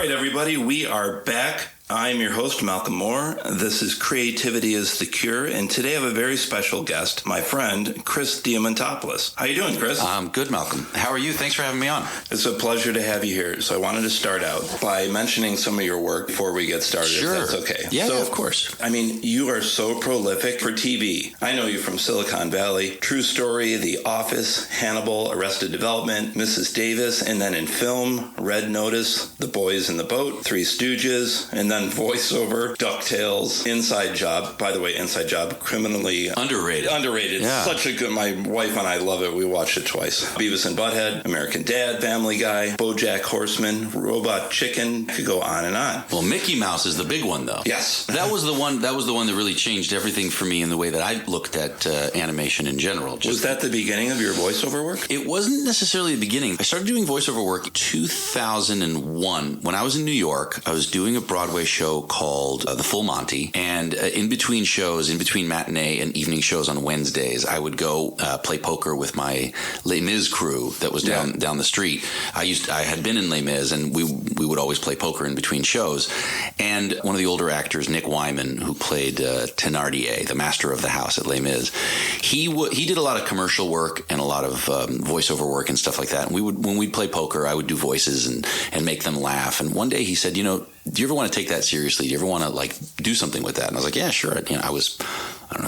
Everybody, we are back. I'm your host, Malcolm Moore. This is Creativity is the Cure, and today I have a very special guest, my friend, Chris Diamantopoulos. How you doing, Chris? I'm good, Malcolm. How are you? Thanks for having me on. It's a pleasure to have you here. So I wanted to start out by mentioning some of your work before we get started, Sure. if that's okay. Yeah, so, of course. I mean, you are so prolific for TV. I know you from Silicon Valley, True Story, The Office, Hannibal, Arrested Development, Mrs. Davis, and then in film, Red Notice, The Boys in the Boat, Three Stooges, and then voiceover, DuckTales, Inside Job. By the way, Inside Job, criminally underrated. Yeah. Such a good, my wife and I love it. We watched it twice. Beavis and Butthead, American Dad, Family Guy, BoJack Horseman, Robot Chicken. Could go on and on. Well, Mickey Mouse is the big one, though. Yes. That was the one that really changed everything for me in the way that I looked at animation in general. Was that the beginning of your voiceover work? It wasn't necessarily the beginning. I started doing voiceover work in 2001. When I was in New York, I was doing a Broadway show called The Full Monty, and in between shows, in between matinee and evening shows on Wednesdays, I would go play poker with my Les Mis crew that was down the street. I had been in Les Mis, and we would always play poker in between shows. And one of the older actors, Nick Wyman, who played Thénardier, the master of the house at Les Mis, he did a lot of commercial work and a lot of voiceover work and stuff like that. And when we'd play poker, I would do voices and make them laugh. And one day he said, do you ever want to take that seriously? Do you ever want to do something with that? And I was like, yeah, sure. I was,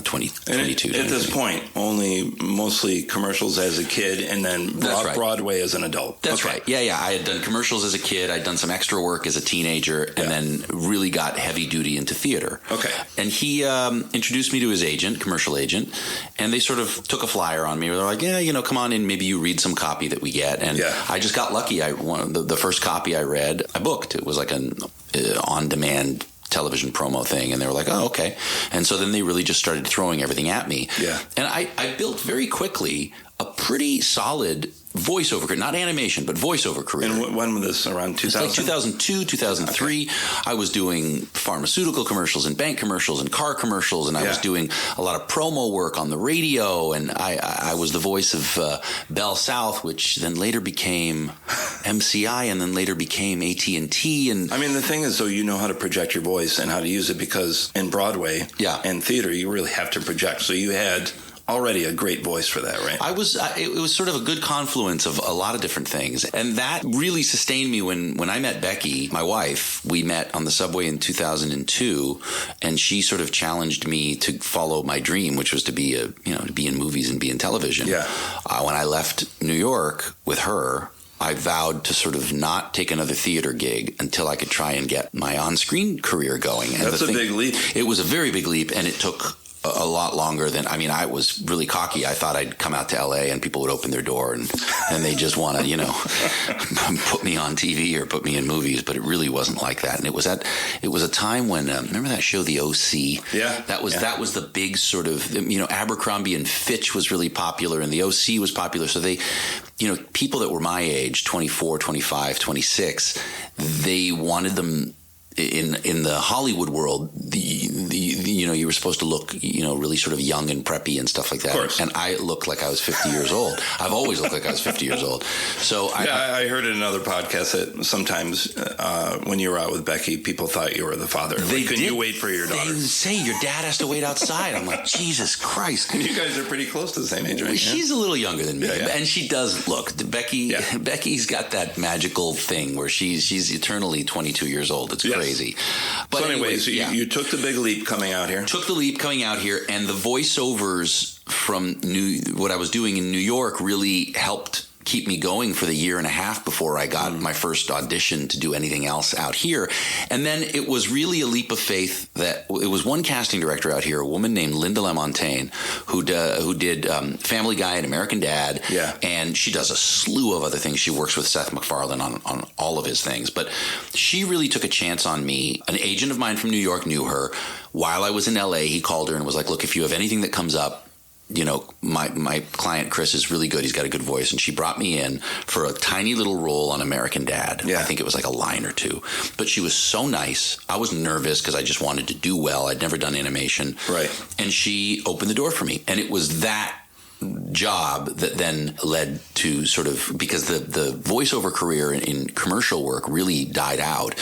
22. At this point, only mostly commercials as a kid, and then Broadway as an adult. That's right. Yeah. I had done commercials as a kid. I'd done some extra work as a teenager, and then really got heavy duty into theater. Okay. And he introduced me to his agent, commercial agent, and they sort of took a flyer on me. They're like, yeah, come on in. Maybe you read some copy that we get. And I just got lucky. The first copy I read, I booked. It was like an on-demand television promo thing, and they were like, oh, okay. And so then they really just started throwing everything at me. Yeah. And I built very quickly a pretty solid voiceover career, not animation, but voiceover career. And when was this, around 2000? It's like 2002, 2003. Okay. I was doing pharmaceutical commercials and bank commercials and car commercials, and I was doing a lot of promo work on the radio, and I was the voice of Bell South, which then later became MCI and then later became AT&T. And I mean, the thing is, though, you know how to project your voice and how to use it, because in Broadway and theater, you really have to project. So you had already a great voice for that, right? It was sort of a good confluence of a lot of different things. And that really sustained me when I met Becky, my wife. We met on the subway in 2002, and she sort of challenged me to follow my dream, which was to be to be in movies and be in television. Yeah. When I left New York with her, I vowed to sort of not take another theater gig until I could try and get my on-screen career going. And that's a big leap. It was a very big leap, and it took a lot longer than, I was really cocky. I thought I'd come out to LA and people would open their door and they just want to, put me on TV or put me in movies, but it really wasn't like that. And it was a time when, remember that show, The OC? Yeah. That was the big sort of, Abercrombie and Fitch was really popular and The OC was popular. So they, people that were my age, 24, 25, 26, they wanted them in the Hollywood world, you were supposed to look, really sort of young and preppy and stuff like that. Of course. And I looked like I was 50 years old. I've always looked like I was 50 years old. So I heard in another podcast that sometimes when you were out with Becky, people thought you were the father. Can you wait for your daughter? They say your dad has to wait outside. I'm like, Jesus Christ. You guys are pretty close to the same age, right? She's a little younger than me, and she does look. Becky. Yeah. Becky's got that magical thing where she's eternally 22 years old. It's crazy. But so anyways, you took the big leap coming out here. Took the leap coming out here, and the voiceovers from what I was doing in New York really helped keep me going for the year and a half before I got my first audition to do anything else out here. And then it was really a leap of faith that it was one casting director out here, a woman named Linda LaMontagne, who did Family Guy and American Dad. Yeah. And she does a slew of other things. She works with Seth MacFarlane on all of his things. But she really took a chance on me. An agent of mine from New York knew her. While I was in LA, he called her and was like, look, if you have anything that comes up, my client Chris is really good. He's got a good voice, and she brought me in for a tiny little role on American Dad. Yeah. I think it was like a line or two, but she was so nice. I was nervous because I just wanted to do well. I'd never done animation, right? And she opened the door for me, and it was that job that then led to sort of, because the voiceover career in commercial work really died out,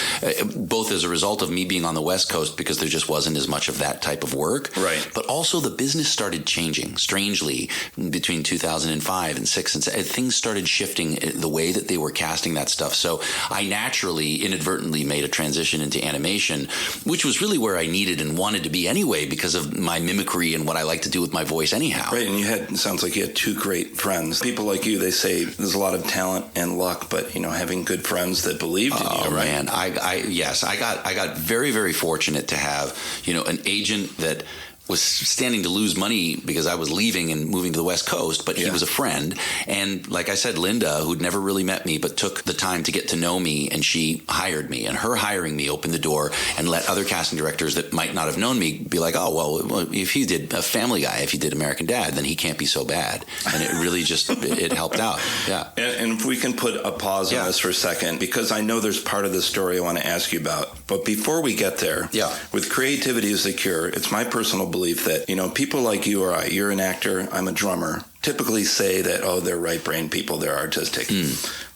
both as a result of me being on the West Coast because there just wasn't as much of that type of work, right? But also the business started changing strangely between 2005 and 6 and 7. Things started shifting the way that they were casting that stuff. So I naturally, inadvertently made a transition into animation, which was really where I needed and wanted to be anyway because of my mimicry and what I like to do with my voice anyhow. Right, and you had, sounds like you had two great friends. People like you, they say there's a lot of talent and luck, but having good friends that believed in you, right? Man, I got very, very fortunate to have, an agent that was standing to lose money because I was leaving and moving to the West Coast, but he was a friend. And like I said, Linda, who'd never really met me, but took the time to get to know me, and she hired me. And her hiring me opened the door and let other casting directors that might not have known me be like, oh, well, if he did a Family Guy, if he did American Dad, then he can't be so bad. And it really just, it helped out. Yeah. And if we can put a pause on this for a second, because I know there's part of the story I want to ask you about. But before we get there, with creativity as the cure, it's my personal belief that, people like you or you're an actor, I'm a drummer, typically say that, oh, they're right-brained people, they're artistic.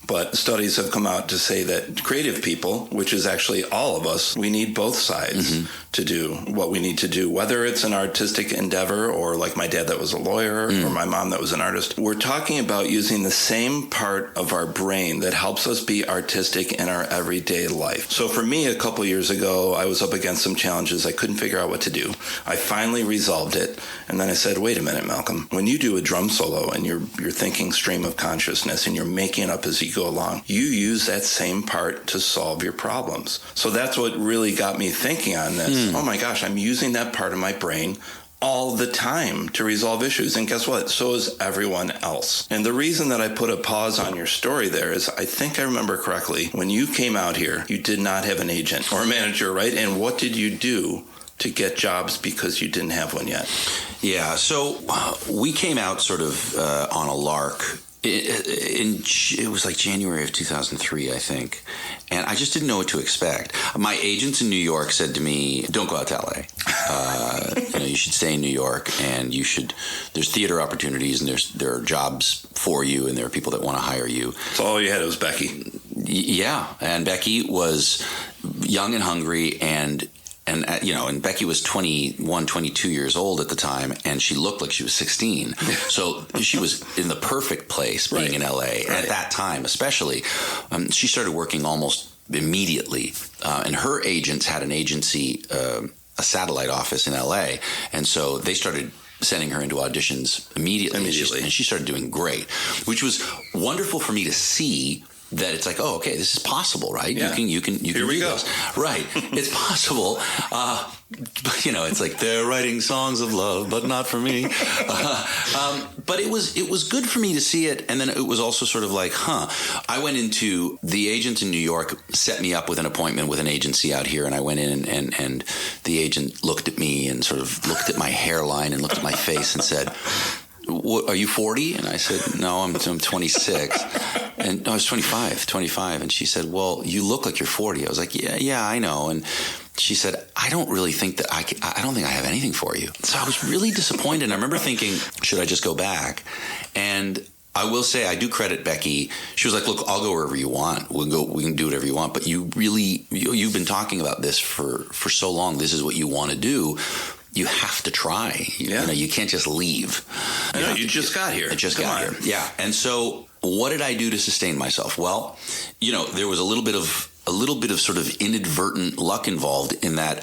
But studies have come out to say that creative people, which is actually all of us, we need both sides to do what we need to do, whether it's an artistic endeavor or like my dad that was a lawyer or my mom that was an artist. We're talking about using the same part of our brain that helps us be artistic in our everyday life. So for me, a couple years ago, I was up against some challenges. I couldn't figure out what to do. I finally resolved it. And then I said, wait a minute, Malcolm, when you do a drum solo and you're thinking stream of consciousness and you're making up as you go along, you use that same part to solve your problems. So that's what really got me thinking on this. Oh my gosh, I'm using that part of my brain all the time to resolve issues. And guess what? So is everyone else. And the reason that I put a pause on your story there is I think I remember correctly, when you came out here, you did not have an agent or a manager, right? And what did you do to get jobs because you didn't have one yet? Yeah, so we came out sort of on a lark. It was like January of 2003, I think. And I just didn't know what to expect. My agents in New York said to me, don't go out to LA. You should stay in New York, and there's theater opportunities, and there are jobs for you, and there are people that want to hire you. So all you had was Becky. Yeah. And Becky was young and hungry, and Becky was 21, 22 years old at the time, and she looked like she was 16. So she was in the perfect place being in LA at that time, especially. She started working almost immediately, and her agents had an agency, a satellite office in LA, and so they started sending her into auditions immediately. And she started doing great, which was wonderful for me to see. That it's like, oh, okay, this is possible, right? Yeah. You can Here we go. This. Right. It's possible. But, it's like they're writing songs of love, but not for me. But it was good for me to see it. And then it was also sort of like, I went into the agent in New York, set me up with an appointment with an agency out here. And I went in and the agent looked at me and sort of looked at my hairline and looked at my face and said, are you 40? And I said, no, I'm 26. And no, I was 25. And she said, well, you look like you're 40. I was like, yeah, I know. And she said, I don't really think that I don't think I have anything for you. So I was really disappointed. And I remember thinking, should I just go back? And I will say I do credit Becky. She was like, look, I'll go wherever you want. We can do whatever you want. But you've been talking about this for so long. This is what you want to do. You have to try. You can't just leave. You just got here. I just got here. Yeah. And so what did I do to sustain myself? Well, there was a little bit of sort of inadvertent luck involved in that,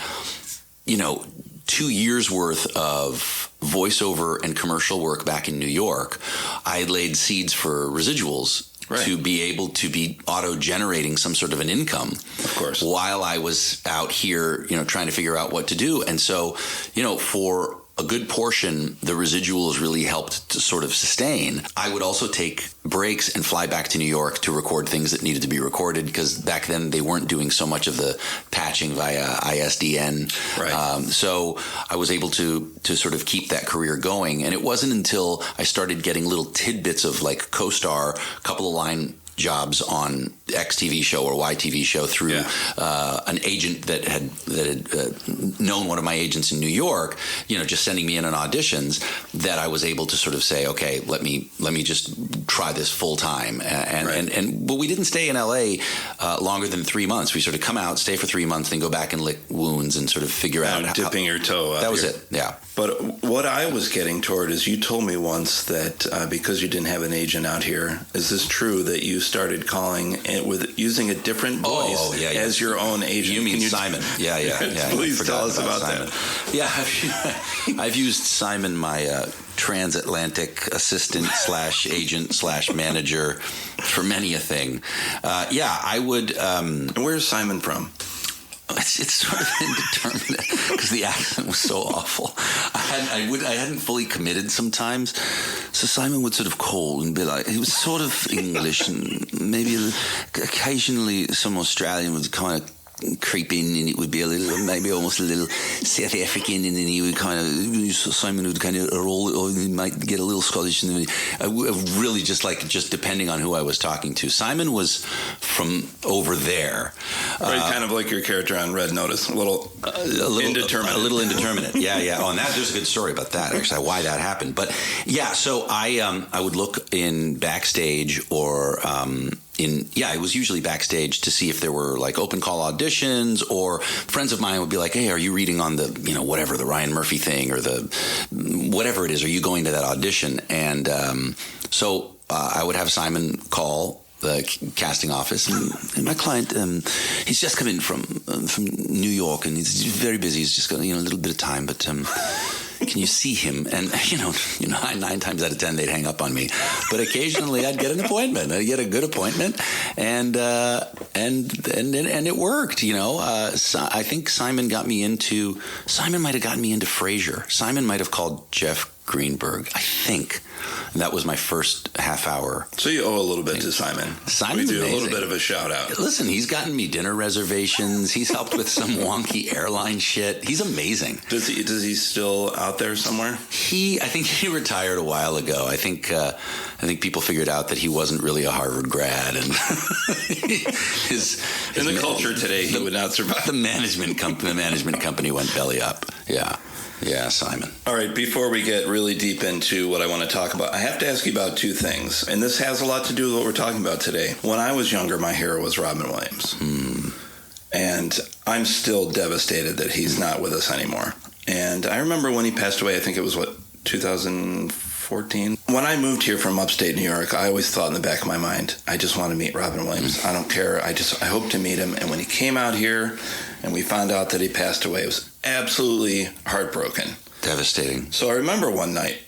2 years worth of voiceover and commercial work back in New York, I laid seeds for residuals. Right. To be able to be auto-generating some sort of an income, of course, while I was out here, trying to figure out what to do. And so, for a good portion, the residuals really helped to sort of sustain. I would also take breaks and fly back to New York to record things that needed to be recorded, because back then they weren't doing so much of the patching via ISDN. Right. So I was able to sort of keep that career going. And it wasn't until I started getting little tidbits of like co-star, a couple of line jobs on X TV show or Y TV show through an agent that had known one of my agents in New York, just sending me in on auditions, that I was able to sort of say, okay, let me just try this full time. But we didn't stay in LA longer than 3 months. We sort of come out, stay for 3 months, then go back and lick wounds and sort of figure out dipping your toe up. That was it. Yeah. But what I was getting toward is, you told me once that because you didn't have an agent out here, is this true that you started calling it with using a different voice as your own agent? You mean Simon? Yeah. Please tell us about Simon. that. Yeah, I've used Simon, my transatlantic assistant / agent / manager, for many a thing. I would. And where's Simon from? It's sort of indeterminate because the accent was so awful. I hadn't fully committed sometimes, so Simon would sort of call and be like, he was sort of English, and maybe occasionally some Australian would kind of creep in, and it would be a little, maybe almost a little South African, and then he would Simon would kind of roll, or he might get a little Scottish, and then really just depending on who I was talking to. Simon was from over there, right? Kind of like your character on Red Notice, a little indeterminate. A little indeterminate. Yeah. Oh, and there's a good story about that, actually, why that happened. But yeah, so I would look in backstage or. It was usually backstage to see if there were like open call auditions, or friends of mine would be like, hey, are you reading on the, whatever, the Ryan Murphy thing or the whatever it is, are you going to that audition? And so I would have Simon call the casting office, and my client, he's just come in from New York, and he's very busy. He's just got a little bit of time, but can you see him? And 9 times out of 10 they'd hang up on me, but occasionally I'd get an appointment. I'd get a good appointment, and it worked. So I think Simon might have gotten me into Frasier. Simon might have called Jeff Greenberg, I think. And that was my first half hour. So you owe a little bit to Simon. Simon's we do amazing. A little bit of a shout out. Listen, he's gotten me dinner reservations. He's helped with some wonky airline shit. He's amazing. Does he still out there somewhere? I think he retired a while ago. I think people figured out that he wasn't really a Harvard grad, and his in the culture today, he would not survive. The management company went belly up. Yeah, Simon. All right, before we get really deep into what I want to talk about, I have to ask you about two things, and this has a lot to do with what we're talking about today. When I was younger, my hero was Robin Williams, and I'm still devastated that he's not with us anymore. And I remember when he passed away, I think it was, 2014? When I moved here from upstate New York, I always thought in the back of my mind, I just want to meet Robin Williams. I don't care. I hope to meet him. And when he came out here and we found out that he passed away, it was absolutely heartbroken. Devastating. So I remember one night,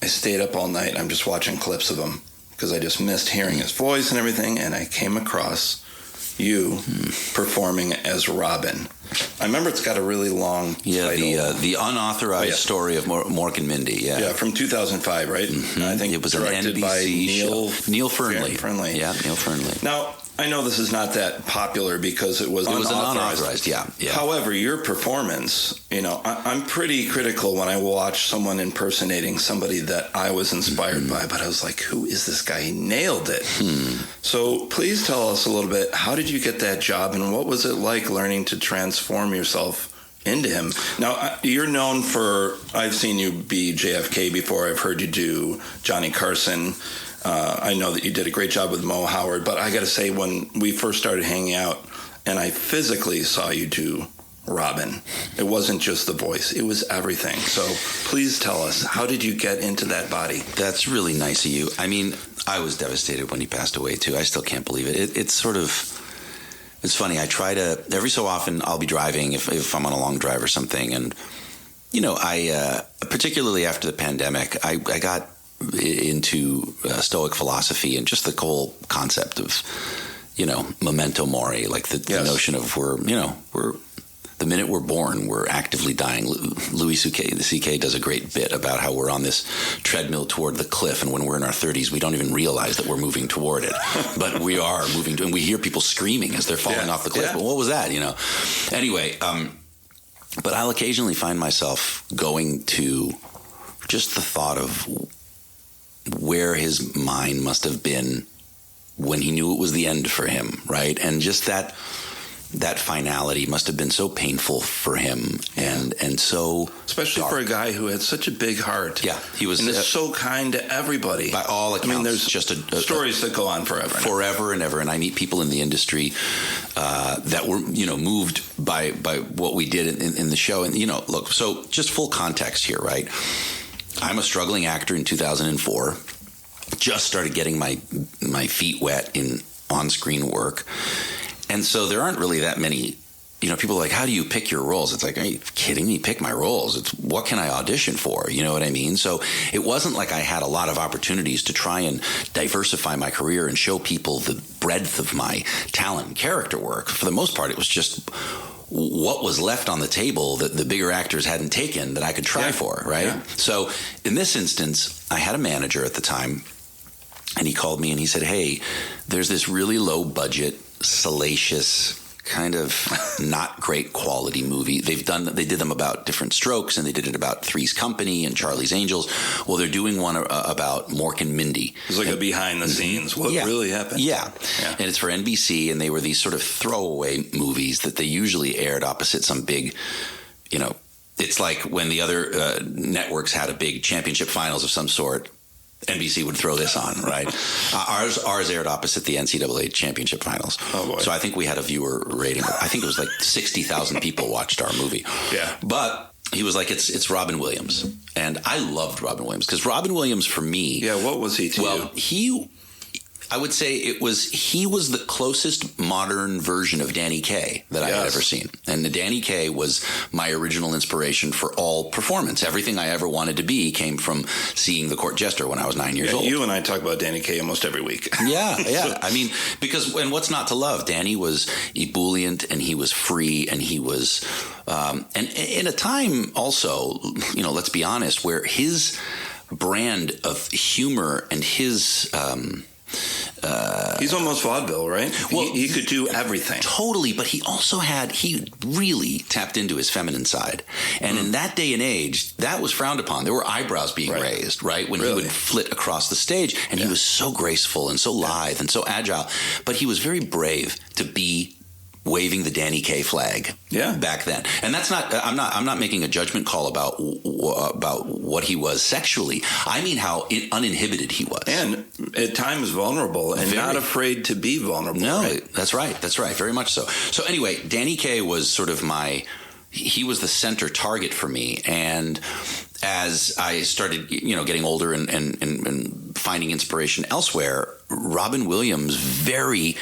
I stayed up all night, and I'm just watching clips of him because I just missed hearing his voice and everything, and I came across you performing as Robin. I remember it's got a really long title. The unauthorized story of Mork and Mindy. Yeah, from 2005, right? Mm-hmm. I think it was directed an NBC by Neil Fernley. Yeah, Neil Fernley. Now, I know this is not that popular because it was unauthorized. Yeah. However, your performance, I'm pretty critical when I watch someone impersonating somebody that I was inspired by, but I was like, who is this guy? He nailed it. So please tell us a little bit, how did you get that job, and what was it like learning to transform yourself into him? Now, you're known for, I've seen you be JFK before, I've heard you do Johnny Carson. I know that you did a great job with Mo Howard, but I got to say, when we first started hanging out and I physically saw you do Robin, it wasn't just the voice, it was everything. So please tell us, how did you get into that body? That's really nice of you. I mean, I was devastated when he passed away too. I still can't believe it. It's funny. I try to, every so often I'll be driving if I'm on a long drive or something, and I particularly after the pandemic, I got into Stoic philosophy and just the whole concept of memento mori, like the notion of we're the minute we're born, we're actively dying. Louis C.K. does a great bit about how we're on this treadmill toward the cliff, and when we're in our 30s, we don't even realize that we're moving toward it. But we are moving to, and we hear people screaming as they're falling off the cliff. Yeah. But what was that, Anyway, but I'll occasionally find myself going to just the thought of where his mind must have been when he knew it was the end for him, right? And just that finality must have been so painful for him, and so especially dark. For a guy who had such a big heart. Yeah, he was, and is so kind to everybody. By all accounts, I mean, there's just stories that go on forever and ever. And I meet people in the industry that were, moved by what we did in the show. And look, so just full context here, right? I'm a struggling actor in 2004. Just started getting my feet wet in on-screen work. And so there aren't really that many, people are like, how do you pick your roles? It's like, are you kidding me? Pick my roles. It's what can I audition for? You know what I mean? So it wasn't like I had a lot of opportunities to try and diversify my career and show people the breadth of my talent and character work. For the most part, it was just what was left on the table that the bigger actors hadn't taken that I could try for, right? Yeah. So in this instance, I had a manager at the time, and he called me and he said, hey, there's this really low budget, salacious, kind of not great quality movie. They did them about Different Strokes, and they did it about Three's Company and Charlie's Angels. Well, they're doing one about Mork and Mindy. It's like a behind the scenes. What really happened? Yeah. And it's for NBC, and they were these sort of throwaway movies that they usually aired opposite some big, it's like when the other networks had a big championship finals of some sort. NBC would throw this on, right? Ours aired opposite the NCAA championship finals. Oh, boy. So I think we had a viewer rating. I think it was like 60,000 people watched our movie. Yeah. But he was like, it's Robin Williams. And I loved Robin Williams because Robin Williams for me... Yeah, what was he to you? I would say he was the closest modern version of Danny Kaye that I had ever seen. And the Danny Kaye was my original inspiration for all performance. Everything I ever wanted to be came from seeing The Court Jester when I was 9 years old. You and I talk about Danny Kaye almost every week. Yeah. I mean, and what's not to love? Danny was ebullient, and he was free, and he was, and in a time also, let's be honest, where his brand of humor and his, he's almost vaudeville, right? Well, he could do everything. Totally, but he really tapped into his feminine side. And in that day and age, that was frowned upon. There were eyebrows being raised, right? When he would flit across the stage, and he was so graceful and so lithe and so agile. But he was very brave to be waving the Danny Kaye flag back then. And that's not, I'm not making a judgment call about what he was sexually. I mean how uninhibited he was. And at times vulnerable and not afraid to be vulnerable. No, right? That's right. Very much so. So anyway, Danny Kaye was sort of he was the center target for me. And as I started, getting older and finding inspiration elsewhere, Robin Williams very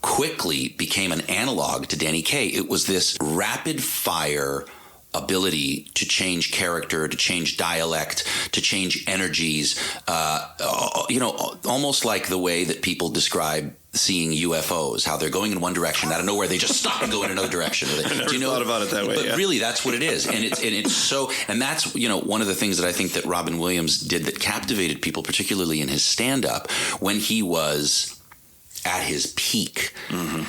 quickly became an analog to Danny Kaye. It was this rapid fire ability to change character, to change dialect, to change energies, almost like the way that people describe seeing UFOs, how they're going in one direction, out of nowhere they just stop and go in another direction. I never thought about it that way. But really, that's what it is, and it's so. And that's one of the things that I think that Robin Williams did that captivated people, particularly in his stand-up, when he was at his peak. Mm-hmm.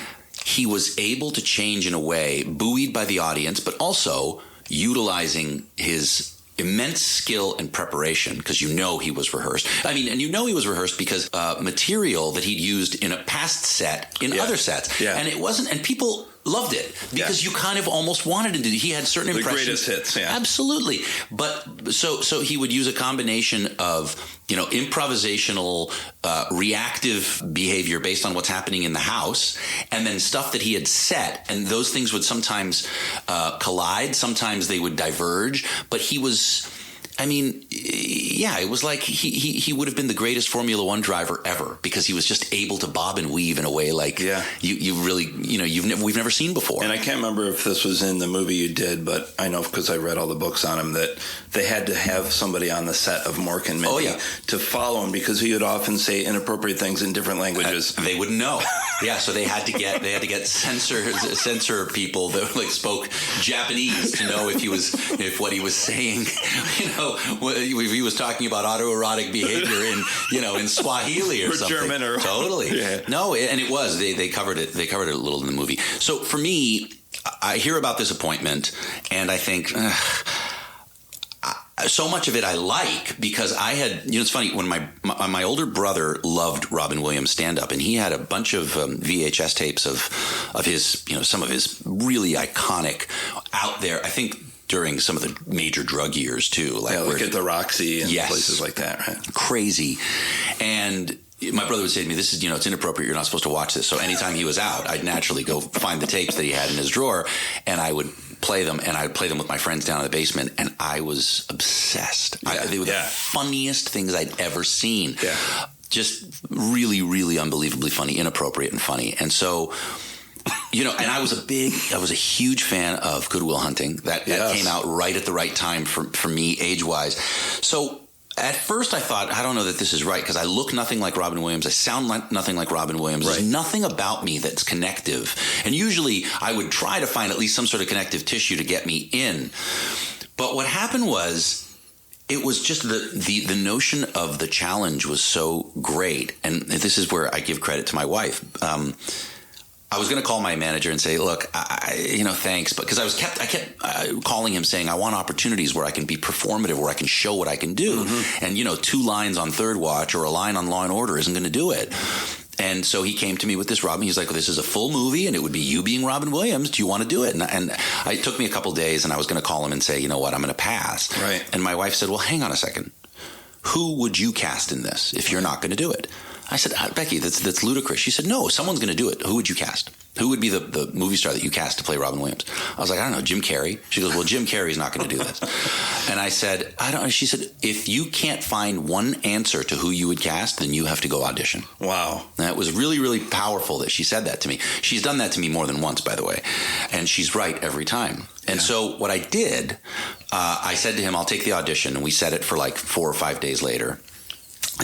He was able to change in a way, buoyed by the audience, but also utilizing his immense skill and preparation, because he was rehearsed. I mean, and he was rehearsed because material that he'd used in a past set, in other sets. Yeah. And it wasn't, and people loved it because you kind of almost wanted him to. He had certain impressions. The greatest hits, yeah. Absolutely. But so he would use a combination of, improvisational, reactive behavior based on what's happening in the house, and then stuff that he had set. And those things would sometimes collide. Sometimes they would diverge. But he was I mean, yeah, it was like he would have been the greatest Formula One driver ever because he was just able to bob and weave in a way like you really, we've never seen before. And I can't remember if this was in the movie you did, but I know because I read all the books on him that they had to have somebody on the set of Mork and Mindy to follow him because he would often say inappropriate things in different languages. They wouldn't know. Yeah, so they had to get censor people that like spoke Japanese to know if what he was saying, if he was talking about autoerotic behavior in Swahili or something. German or totally. Yeah. No, and it was they covered it a little in the movie. So for me, I hear about this appointment and I think so much of it I like because I had, it's funny when my older brother loved Robin Williams stand up and he had a bunch of VHS tapes of his, some of his really iconic out there. I think during some of the major drug years too, like at the Roxy and places like that, right? Crazy. And my brother would say to me, this is, it's inappropriate. You're not supposed to watch this. So anytime he was out, I'd naturally go find the tapes that he had in his drawer and I would play them, and I'd play them with my friends down in the basement, and I was obsessed. They were the funniest things I'd ever seen. Yeah. Just really, really unbelievably funny, inappropriate and funny. And so, and I was a huge fan of Good Will Hunting. That came out right at the right time for me, age-wise. So at first I thought, I don't know that this is right because I look nothing like Robin Williams. I sound nothing like Robin Williams. Right. There's nothing about me that's connective. And usually I would try to find at least some sort of connective tissue to get me in. But what happened was it was just the notion of the challenge was so great. And this is where I give credit to my wife. I was going to call my manager and say, look, thanks. But because I kept calling him saying, I want opportunities where I can be performative, where I can show what I can do. Mm-hmm. And, 2 lines on Third Watch or a line on Law and Order isn't going to do it. And so he came to me with this Robin. He's like, well, this is a full movie and it would be you being Robin Williams. Do you want to do it? And it took me a couple days and I was going to call him and say, you know what, I'm going to pass. Right. And my wife said, well, hang on a second. Who would you cast in this if you're not going to do it? I said, Becky, that's ludicrous. She said, no, someone's going to do it. Who would you cast? Who would be the movie star that you cast to play Robin Williams? I was like, I don't know, Jim Carrey. She goes, well, Jim Carrey's not going to do this. And I said, I don't know. She said, if you can't find one answer to who you would cast, then you have to go audition. Wow. And it was really, really powerful that she said that to me. She's done that to me more than once, by the way. And she's right every time. And so what I did, I said to him, I'll take the audition. And we set it for like 4 or 5 days later.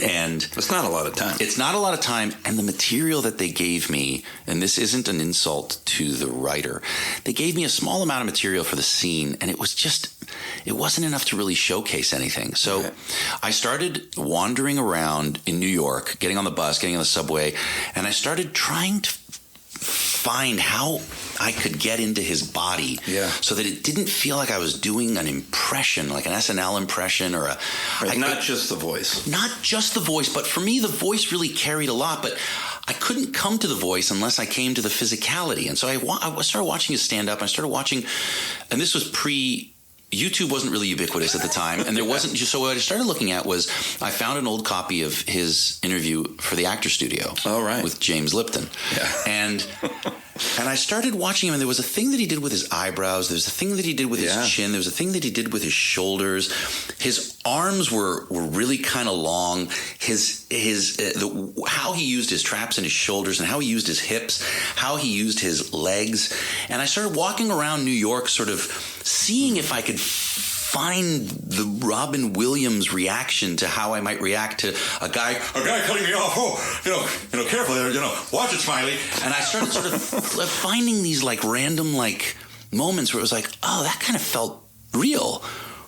And it's not a lot of time. It's not a lot of time. And the material that they gave me, and this isn't an insult to the writer, they gave me a small amount of material for the scene, and it wasn't enough to really showcase anything. So I started wandering around in New York, getting on the bus, getting on the subway, and I started trying to find how I could get into his body so that it didn't feel like I was doing an impression, like an SNL impression or not just the voice. Not just the voice, but for me, the voice really carried a lot, but I couldn't come to the voice unless I came to the physicality. And so I started watching his stand-up. I started watching, and this was YouTube wasn't really ubiquitous at the time, and there wasn't. So what I started looking at was I found an old copy of his interview for the Actor Studio with James Lipton. Yeah. And I started watching him, and there was a thing that he did with his eyebrows. There was a thing that he did with his chin. There was a thing that he did with his shoulders. His arms were really kind of long. How he used his traps and his shoulders, and how he used his hips, how he used his legs. And I started walking around New York, sort of seeing if I could find the Robin Williams reaction to how I might react to a guy cutting me off. Oh, careful there, watch it, Smiley. And I started sort of finding these like random like moments where it was like, oh, that kind of felt real.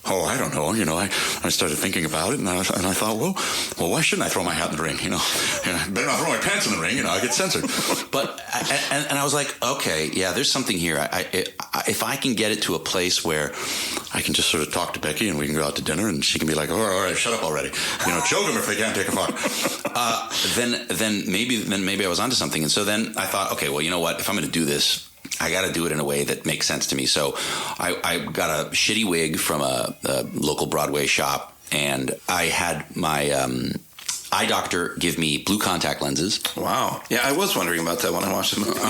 Oh, I don't know. I started thinking about it, and I thought, well, why shouldn't I throw my hat in the ring? Better not throw my pants in the ring. I get censored. But and I was like, okay, yeah, there's something here. If I can get it to a place where I can just sort of talk to Becky, and we can go out to dinner, and she can be like, oh, all right, shut up already. Choke them if they can't take a fuck. Then maybe I was onto something. And so then I thought, okay, well, you know what? If I'm going to do this, I got to do it in a way that makes sense to me. So I got a shitty wig from a local Broadway shop, and I had my eye doctor give me blue contact lenses. Wow. Yeah, I was wondering about that when I watched the movie.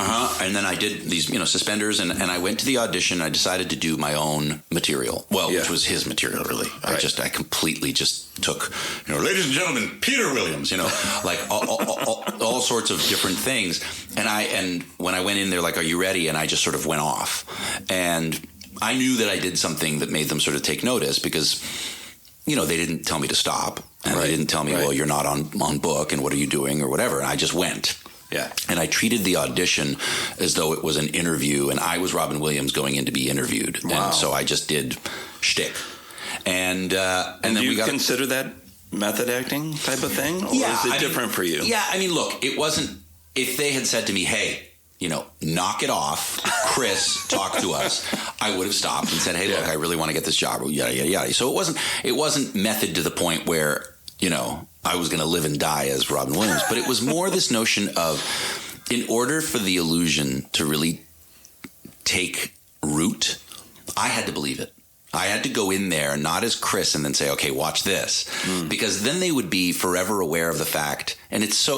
And then I did these, suspenders, and I went to the audition. I decided to do my own material. Well, which was his material, really. Right. I completely just took, ladies and gentlemen, Peter Williams, like all sorts of different things. And when I went in, they're like, "Are you ready?" And I just sort of went off. And I knew that I did something that made them sort of take notice because, they didn't tell me to stop. And they didn't tell me, well, you're not on book, and what are you doing, or whatever. And I just went. Yeah. And I treated the audition as though it was an interview, and I was Robin Williams going in to be interviewed. Wow. And so I just did shtick. And then do we got. Do you consider that method acting type of thing? Or is it different for you? Yeah. I mean, look, it wasn't. If they had said to me, hey, knock it off, Chris, talk to us, I would have stopped and said, hey, look, I really want to get this job, yada, yada, yada. So it wasn't method to the point where, I was going to live and die as Robin Williams, but it was more this notion of, in order for the illusion to really take root, I had to believe it. I had to go in there, not as Chris, and then say, okay, watch this. Because then they would be forever aware of the fact. And it's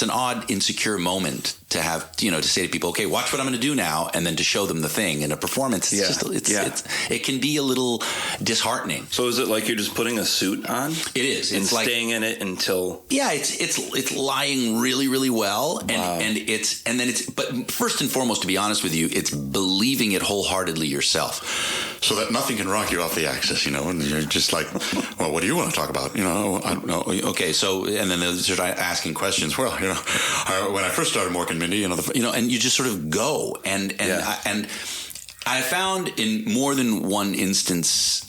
an odd, insecure moment to have, to say to people, okay, watch what I'm going to do now. And then to show them the thing in a performance. It can be a little disheartening. So is it like you're just putting a suit on? It is. It's like staying in it until. Yeah, it's lying really, really well. But first and foremost, to be honest with you, it's believing it wholeheartedly yourself. So that nothing can rock you off the axis, and you're just like, well, what do you want to talk about? I don't know. Okay, so, and then they'll start asking questions. Well, when I first started working, Mindy, and you just sort of go. And I found in more than one instance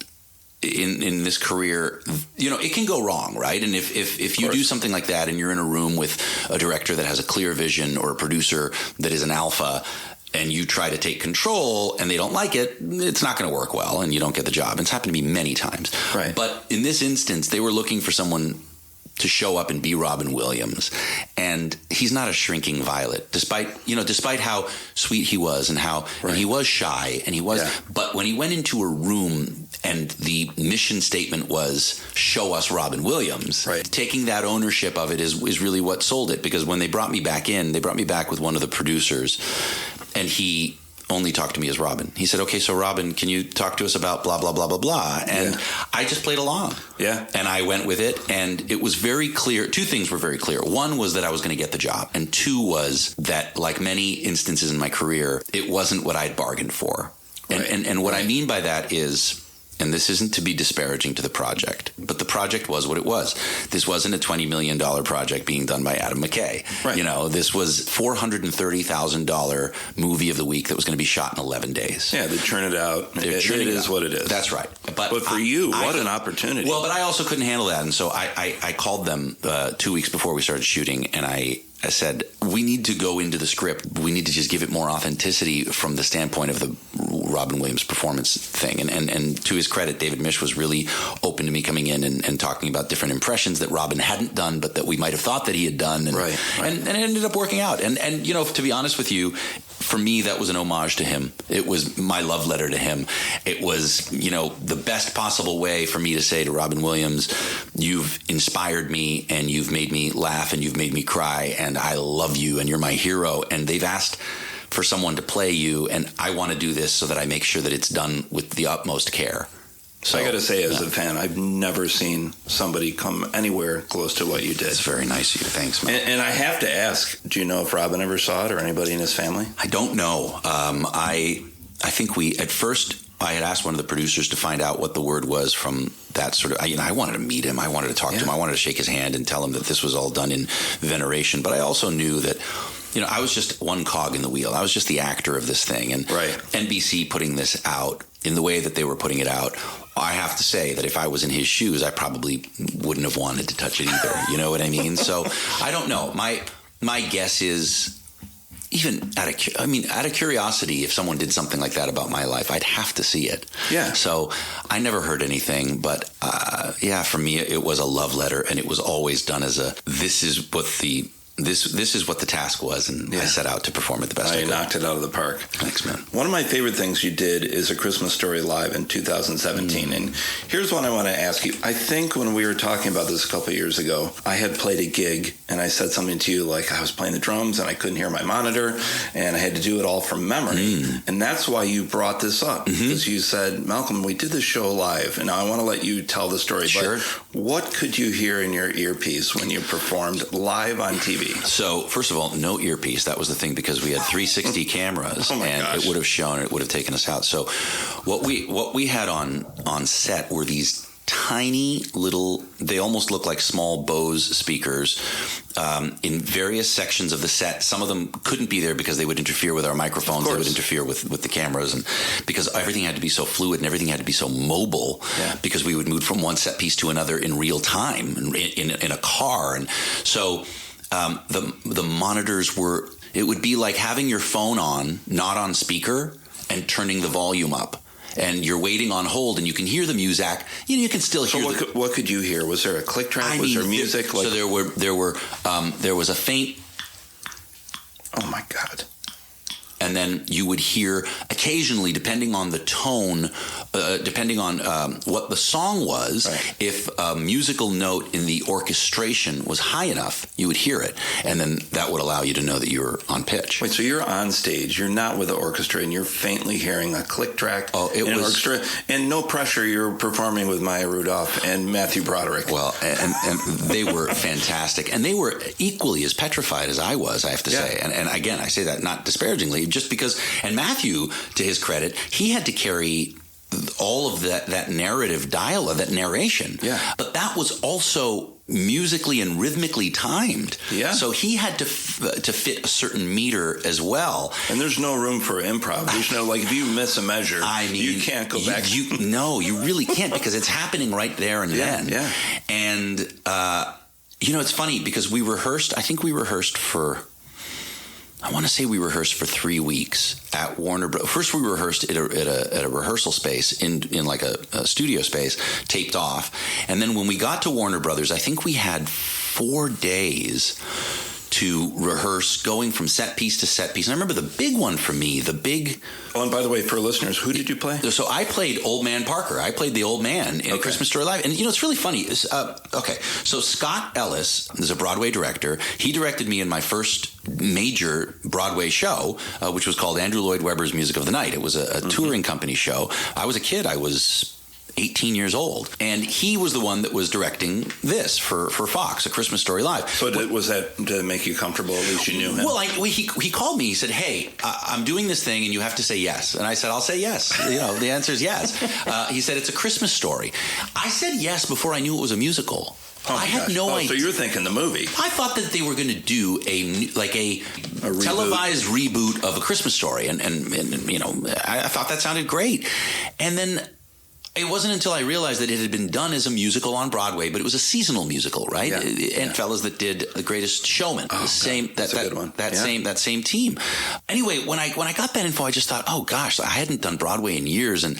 in this career, it can go wrong, right? And if you do something like that and you're in a room with a director that has a clear vision or a producer that is an alpha, and you try to take control and they don't like it, it's not going to work well and you don't get the job. It's happened to me many times. Right. But in this instance, they were looking for someone to show up and be Robin Williams. And he's not a shrinking violet, despite how sweet he was and how and he was shy and he was. Yeah. But when he went into a room and the mission statement was show us Robin Williams, taking that ownership of it is really what sold it. Because when they brought me back with one of the producers, and he only talked to me as Robin. He said, okay, so Robin, can you talk to us about blah, blah, blah, blah, blah? And I just played along. Yeah. And I went with it. And it was very clear. Two things were very clear. One was that I was going to get the job. And two was that, like many instances in my career, it wasn't what I'd bargained for. And what I mean by that is, and this isn't to be disparaging to the project, but the project was what it was. This wasn't a $20 million project being done by Adam McKay. Right. This was $430,000 movie of the week that was going to be shot in 11 days. Yeah, they churn it out. It is what it is. That's right. But for you, what an opportunity. Well, but I also couldn't handle that. And so I called them 2 weeks before we started shooting, and I said, we need to go into the script. We need to just give it more authenticity from the standpoint of the Robin Williams performance thing. And to his credit, David Misch was really open to me coming in and talking about different impressions that Robin hadn't done, but that we might have thought that he had done. And it ended up working out. And to be honest with you, for me, that was an homage to him. It was my love letter to him. It was, the best possible way for me to say to Robin Williams, you've inspired me and you've made me laugh and you've made me cry and I love you and you're my hero. And they've asked for someone to play you, and I want to do this so that I make sure that it's done with the utmost care. So I got to say, as a fan, I've never seen somebody come anywhere close to what you did. It's very nice of you. Thanks, man. And I have to ask, do you know if Robin ever saw it or anybody in his family? I don't know. I think at first I had asked one of the producers to find out what the word was from that sort of, I wanted to meet him. I wanted to talk to him. I wanted to shake his hand and tell him that this was all done in veneration. But I also knew that, I was just one cog in the wheel. I was just the actor of this thing. And NBC putting this out in the way that they were putting it out, I have to say that if I was in his shoes, I probably wouldn't have wanted to touch it either. You know what I mean? So I don't know. My guess is, even out of curiosity, if someone did something like that about my life, I'd have to see it. Yeah. So I never heard anything, but for me, it was a love letter, and it was always done as this is what the this is what the task was, and I set out to perform it the best I could. You knocked it out of the park. Thanks, man. One of my favorite things you did is A Christmas Story Live in 2017, and here's what I want to ask you. I think when we were talking about this a couple of years ago, I had played a gig, and I said something to you like I was playing the drums, and I couldn't hear my monitor, and I had to do it all from memory, and that's why you brought this up, because you said, Malcolm, we did this show live, and I want to let you tell the story, Sure. But what could you hear in your earpiece when you performed live on TV? So, first of all, no earpiece. That was the thing, because we had 360 cameras, and gosh. it would have shown, it would have taken us out. So, what we had on set were these tiny little, they almost look like small Bose speakers in various sections of the set. Some of them couldn't be there because they would interfere with our microphones. They would interfere with the cameras, and because everything had to be so fluid and everything had to be so mobile, because we would move from one set piece to another in real time in a car. And so the monitors were, it would be like having your phone on, not on speaker, and turning the volume up. And you're waiting on hold, and you can hear the music. You can still hear. So what could you hear? Was there a click track? Was there music? So there was a faint. Oh my God! And then you would hear occasionally, depending on the tone, depending on what the song was, if a musical note in the orchestration was high enough, you would hear it. And then that would allow you to know that you were on pitch. Wait, so you're on stage, you're not with the orchestra, and you're faintly hearing a click track in an orchestra, and no pressure, you're performing with Maya Rudolph and Matthew Broderick. Well, and they were fantastic. And they were equally as petrified as I was, I have to say. And again, I say that not disparagingly, just because, and Matthew, to his credit, he had to carry all of that narrative dialogue, that narration. Yeah. But that was also musically and rhythmically timed. Yeah. So he had to fit a certain meter as well. And there's no room for improv. There's no, like, if you miss a measure, you can't go back. No, you really can't, because it's happening right there and then. Yeah. And, it's funny because we rehearsed, I think we rehearsed for 3 weeks at Warner Bros. First, we rehearsed at a rehearsal space in like a studio space, taped off. And then when we got to Warner Brothers, I think we had 4 days to rehearse, going from set piece to set piece. And I remember the big one for me, Oh, and by the way, for listeners, who did you play? So I played Old Man Parker. I played the old man in A Christmas Story Live. And, it's really funny. So Scott Ellis is a Broadway director. He directed me in my first major Broadway show, which was called Andrew Lloyd Webber's Music of the Night. It was a touring company show. I was a kid. I was 18 years old. And he was the one that was directing this for Fox, A Christmas Story Live. So was that to make you comfortable? At least you knew him? Well, he called me. He said, hey, I'm doing this thing and you have to say yes. And I said, I'll say yes. The answer is yes. He said, it's a Christmas story. I said yes before I knew it was a musical. I had no idea. So you're thinking the movie. I thought that they were going to do a televised reboot of A Christmas Story. And I thought that sounded great. And then it wasn't until I realized that it had been done as a musical on Broadway, but it was a seasonal musical, right? Yeah. And fellas that did The Greatest Showman, that's a good one. That same team. Anyway, when I got that info, I just thought, oh gosh, I hadn't done Broadway in years, and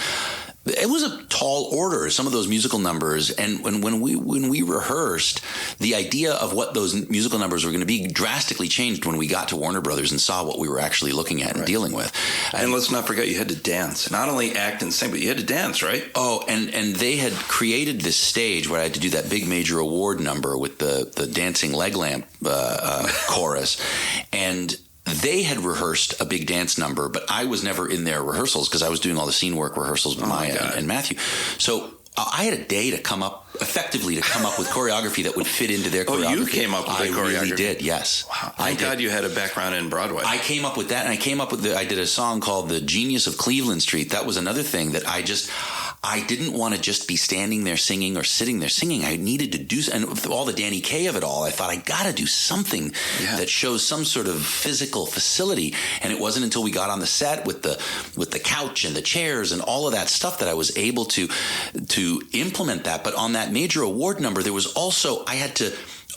it was a tall order, some of those musical numbers. And when we rehearsed, the idea of what those musical numbers were going to be drastically changed when we got to Warner Brothers and saw what we were actually looking at and dealing with. And let's not forget, you had to dance. Not only act and sing, but you had to dance, right? Oh, and they had created this stage where I had to do that big major award number with the dancing leg lamp chorus. And they had rehearsed a big dance number, but I was never in their rehearsals because I was doing all the scene work rehearsals with Maya and Matthew. So I had a day to come up with choreography that would fit into their choreography. Oh, you came up with the choreography? I really did, yes. Wow. Thank God you had a background in Broadway. I came up with that, and I did a song called The Genius of Cleveland Street. That was another thing that I didn't want to just be standing there singing or sitting there singing. I needed to do, and with all the Danny Kaye of it all, I thought I got to do something that shows some sort of physical facility. And it wasn't until we got on the set with the couch and the chairs and all of that stuff that I was able to implement that. But on that major award number, there was also, I had to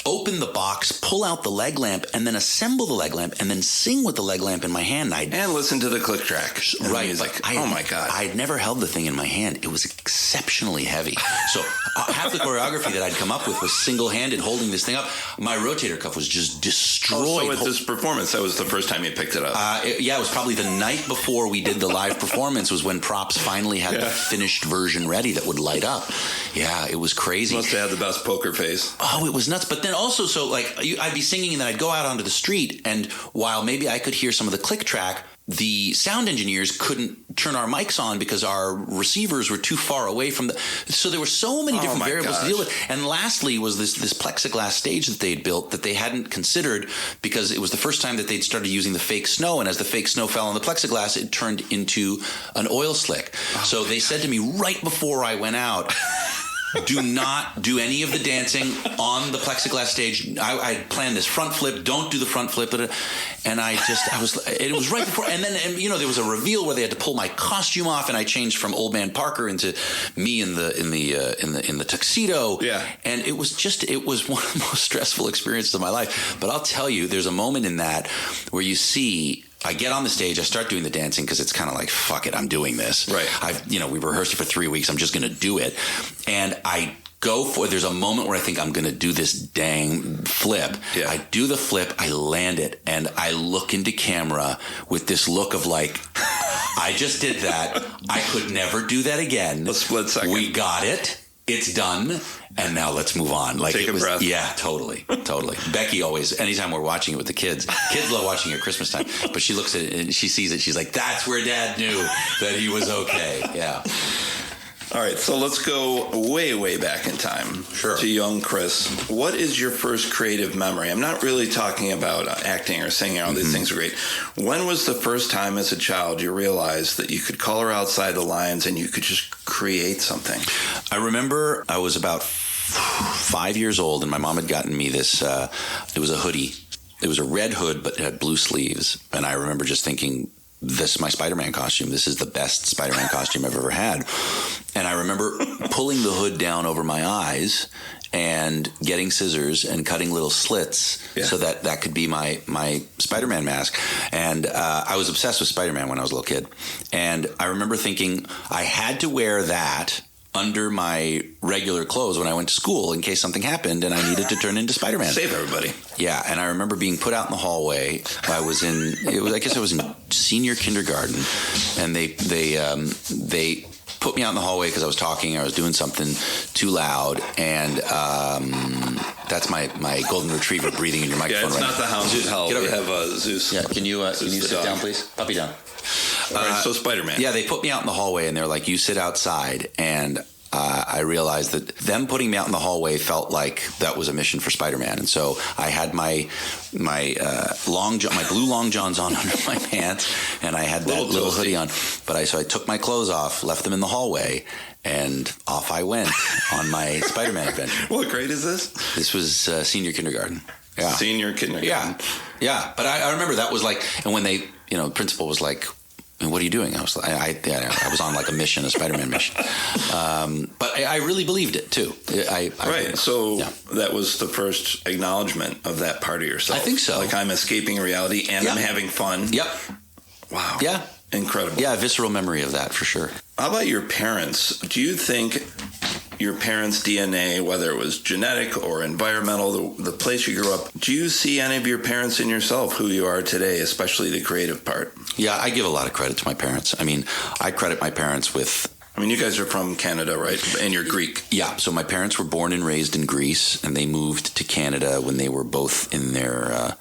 open the box, pull out the leg lamp, and then assemble the leg lamp, and then sing with the leg lamp in my hand. And listen to the click track. Right. Oh, my God. I'd never held the thing in my hand. It was exceptionally heavy. So half the choreography that I'd come up with was single-handed holding this thing up. My rotator cuff was just destroyed. So at this performance, that was the first time you picked it up? It was probably the night before we did the live performance was when props finally had the finished version ready that would light up. Yeah, it was crazy. You must have had the best poker face. Oh, it was nuts. But then also, I'd be singing and then I'd go out onto the street, and while maybe I could hear some of the click track, the sound engineers couldn't turn our mics on because our receivers were too far away from the... So there were so many different variables to deal with. And lastly was this plexiglass stage that they'd built that they hadn't considered because it was the first time that they'd started using the fake snow. And as the fake snow fell on the plexiglass, it turned into an oil slick. So they said to me right before I went out... Do not do any of the dancing on the plexiglass stage. I planned this front flip. Don't do the front flip. And it was right before. And then, there was a reveal where they had to pull my costume off, and I changed from Old Man Parker into me in the tuxedo. Yeah. And it was one of the most stressful experiences of my life. But I'll tell you, there's a moment in that where you see. I get on the stage, I start doing the dancing because it's kind of like, fuck it, I'm doing this. Right. We rehearsed it for 3 weeks. I'm just going to do it. And there's a moment where I think I'm going to do this dang flip. Yeah. I do the flip, I land it, and I look into camera with this look of like, I just did that. I could never do that again. A split second. We got it. It's done. And now let's move on. Take a breath. Yeah, totally. Becky always, anytime we're watching it with the kids love watching it at Christmas time, but she looks at it and she sees it. She's like, that's where Dad knew that he was okay. Yeah. All right, so let's go way, way back in time to young Chris. What is your first creative memory? I'm not really talking about acting or singing. All these things are great. When was the first time as a child you realized that you could color outside the lines and you could just create something? I remember I was about 5 years old, and my mom had gotten me this, it was a hoodie. It was a red hood, but it had blue sleeves. And I remember just thinking, this is my Spider-Man costume. This is the best Spider-Man costume I've ever had. And I remember pulling the hood down over my eyes and getting scissors and cutting little slits so that could be my Spider-Man mask. And I was obsessed with Spider-Man when I was a little kid. And I remember thinking I had to wear that under my regular clothes when I went to school in case something happened and I needed to turn into Spider-Man. Save everybody. Yeah, and I remember being put out in the hallway. I was in senior kindergarten, and they put me out in the hallway because I was talking. I was doing something too loud, and that's my golden retriever breathing in your microphone. Yeah, it's not the hound of hell. We have Zeus. Yeah, can you sit down, please? Puppy down. All right, so Spider-Man. Yeah, they put me out in the hallway, and they're like, you sit outside. And I realized that them putting me out in the hallway felt like that was a mission for Spider-Man. And so I had my blue long johns on under my pants, and I had that little hoodie on. But I took my clothes off, left them in the hallway, and off I went on my Spider-Man adventure. What grade is this? This was senior kindergarten. Yeah. Senior kindergarten. Yeah. But I remember that was like, and when they, the principal was like, what are you doing? I was on like a mission, a Spider-Man mission. But I really believed it too. That was the first acknowledgement of that part of yourself. I think so. Like, I'm escaping reality and I'm having fun. Yep. Wow. Yeah. Incredible. Yeah, visceral memory of that for sure. How about your parents? Do you think your parents' DNA, whether it was genetic or environmental, the place you grew up, do you see any of your parents in yourself, who you are today, especially the creative part? Yeah, I give a lot of credit to my parents. I mean, I credit my parents with... you guys are from Canada, right? And you're Greek. Yeah, so my parents were born and raised in Greece, and they moved to Canada when they were both in their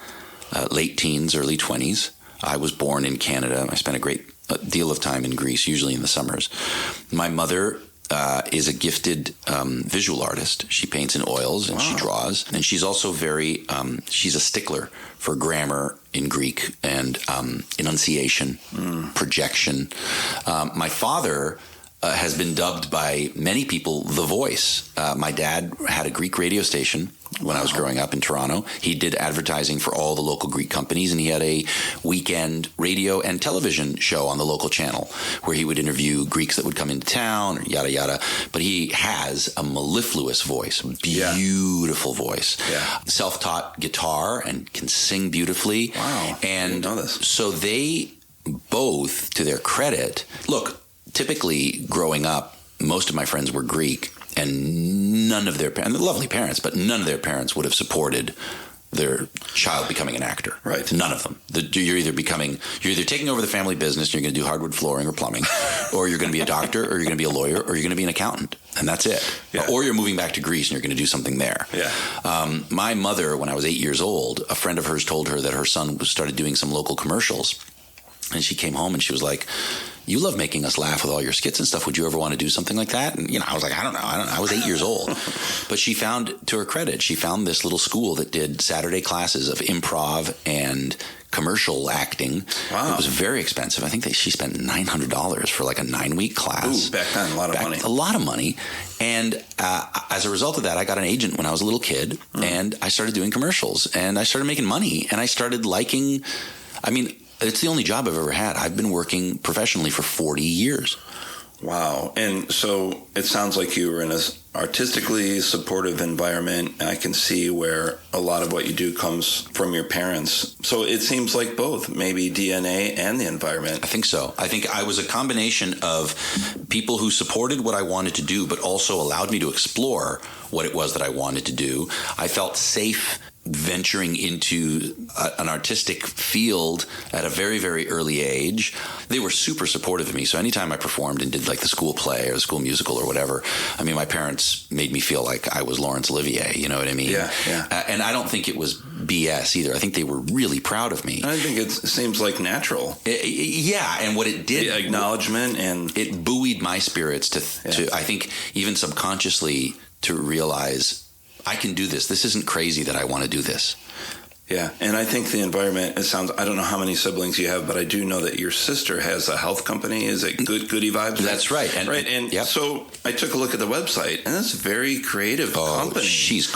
late teens, early 20s. I was born in Canada. I spent a great deal of time in Greece, usually in the summers. My mother is a gifted visual artist. She paints in oils and she draws. And she's also she's a stickler for grammar in Greek and enunciation, projection. My father has been dubbed by many people The Voice. My dad had a Greek radio station when I was growing up in Toronto. He did advertising for all the local Greek companies, and he had a weekend radio and television show on the local channel where he would interview Greeks that would come into town, or yada, yada. But he has a mellifluous voice, beautiful voice. Yeah. Self-taught guitar and can sing beautifully. Wow. And I didn't know this. So they both, to their credit, look, typically growing up, most of my friends were Greek, and none of their parents, lovely parents, but none of their parents would have supported their child becoming an actor. Right. None of them. You're either taking over the family business, and you're going to do hardwood flooring or plumbing, or you're going to be a doctor, or you're going to be a lawyer, or you're going to be an accountant. And that's it. Yeah. Or you're moving back to Greece and you're going to do something there. Yeah. My mother, when I was 8 years old, a friend of hers told her that her son started doing some local commercials. And she came home and she was like, "You love making us laugh with all your skits and stuff. Would you ever want to do something like that?" And, I was like, I don't know. I was 8 years old. But she found, to her credit, she found this little school that did Saturday classes of improv and commercial acting. Wow. It was very expensive. I think she spent $900 for like a 9-week class. Ooh, back then, a lot of money. A lot of money. And as a result of that, I got an agent when I was a little kid, and I started doing commercials, and I started making money, and I started liking, it's the only job I've ever had. I've been working professionally for 40 years. Wow. And so it sounds like you were in an artistically supportive environment, and I can see where a lot of what you do comes from your parents. So it seems like both, maybe DNA and the environment. I think so. I think I was a combination of people who supported what I wanted to do, but also allowed me to explore what it was that I wanted to do. I felt safe venturing into an artistic field at a very, very early age. They were super supportive of me. So anytime I performed and did like the school play or the school musical or whatever, my parents made me feel like I was Laurence Olivier, you know what I mean? Yeah, yeah. And I don't think it was BS either. I think they were really proud of me. I think it seems like natural. Yeah, and what it did... The acknowledgement and... It buoyed my spirits to I think, even subconsciously, to realize... I can do this. This isn't crazy that I want to do this. Yeah, and I think the environment, I don't know how many siblings you have, but I do know that your sister has a health company. Is it Goody Vibes? That's right. So I took a look at the website, and it's a very creative company. She's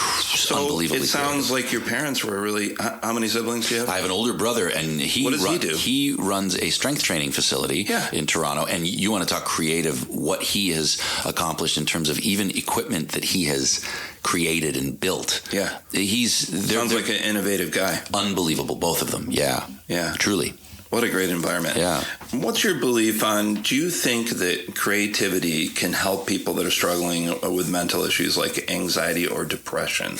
unbelievably it sounds like your parents were really... How many siblings do you have? I have an older brother, and what does he do? He runs a strength training facility in Toronto, and you want to talk creative, what he has accomplished in terms of even equipment that he has created and built. Yeah. Sounds like an innovative guy. Unbelievable, both of them. Yeah. Yeah. Truly. What a great environment. Yeah. What's your belief on, do you think that creativity can help people that are struggling with mental issues like anxiety or depression?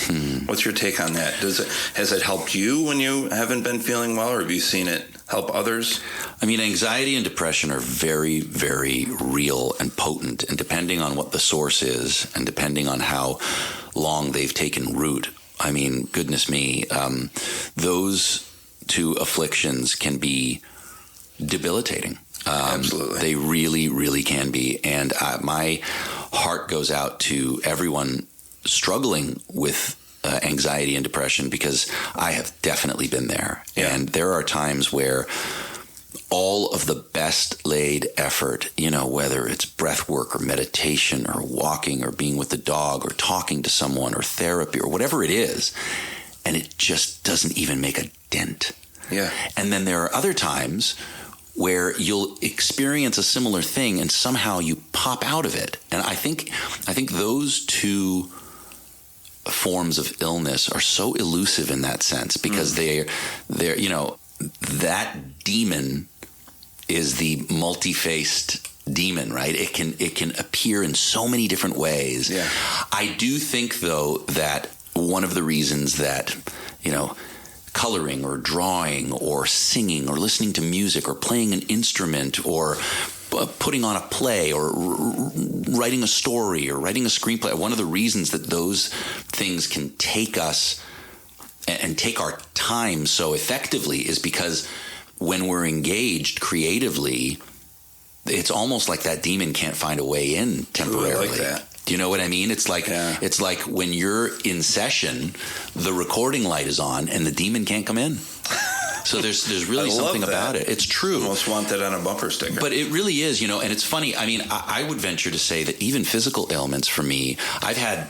What's your take on that? Has it helped you when you haven't been feeling well, or have you seen it help others? Anxiety and depression are very, very real and potent, and depending on what the source is and depending on how long they've taken root, goodness me, those two afflictions can be debilitating. Absolutely. They really, really can be. And my heart goes out to everyone struggling with anxiety and depression, because I have definitely been there. Yeah. And there are times where all of the best laid effort, whether it's breath work or meditation or walking or being with the dog or talking to someone or therapy or whatever it is, and it just doesn't even make a dent. Yeah. And then there are other times where you'll experience a similar thing and somehow you pop out of it. And I think those two forms of illness are so elusive in that sense, because they're that demon is the multi-faced demon, right? It can appear in so many different ways. Yeah. I do think, though, that one of the reasons that, coloring or drawing or singing or listening to music or playing an instrument or putting on a play or writing a story or writing a screenplay, one of the reasons that those things can take us and take our time so effectively is because when we're engaged creatively, it's almost like that demon can't find a way in temporarily. Ooh, I like that. Do you know what I mean? It's like when you're in session, the recording light is on and the demon can't come in. So there's really something about it. It's true. Most wanted on a bumper sticker. But it really is, and it's funny. I mean, I would venture to say that even physical ailments for me, I've had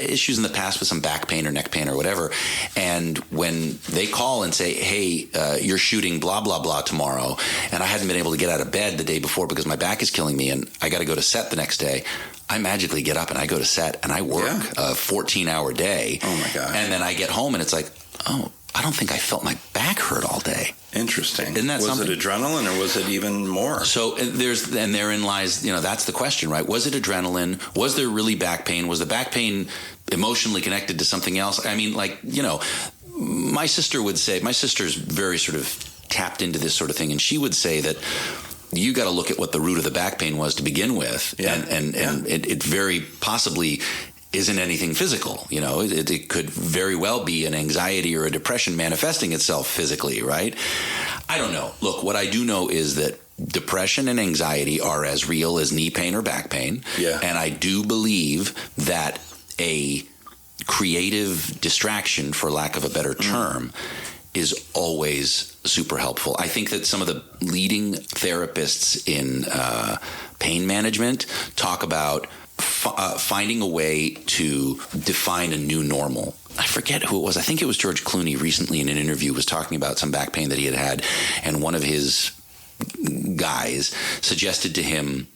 issues in the past with some back pain or neck pain or whatever. And when they call and say, hey, you're shooting blah, blah, blah tomorrow, and I hadn't been able to get out of bed the day before because my back is killing me and I got to go to set the next day, I magically get up and I go to set and I work a 14-hour day. Oh, my God. And then I get home and it's like, oh, I don't think I felt my back hurt all day. Interesting. Isn't that was something? it adrenaline or was it even more? So therein lies, that's the question, right? Was it adrenaline? Was there really back pain? Was the back pain emotionally connected to something else? I mean, my sister's very sort of tapped into this sort of thing, and she would say that you got to look at what the root of the back pain was to begin with, and it very possibly isn't anything physical. It could very well be an anxiety or a depression manifesting itself physically, right? I don't know. Look, what I do know is that depression and anxiety are as real as knee pain or back pain. Yeah. And I do believe that a creative distraction, for lack of a better term, is always super helpful. I think that some of the leading therapists in pain management talk about finding a way to define a new normal. I forget who it was. I think it was George Clooney recently in an interview was talking about some back pain that he had, and one of his guys suggested to him,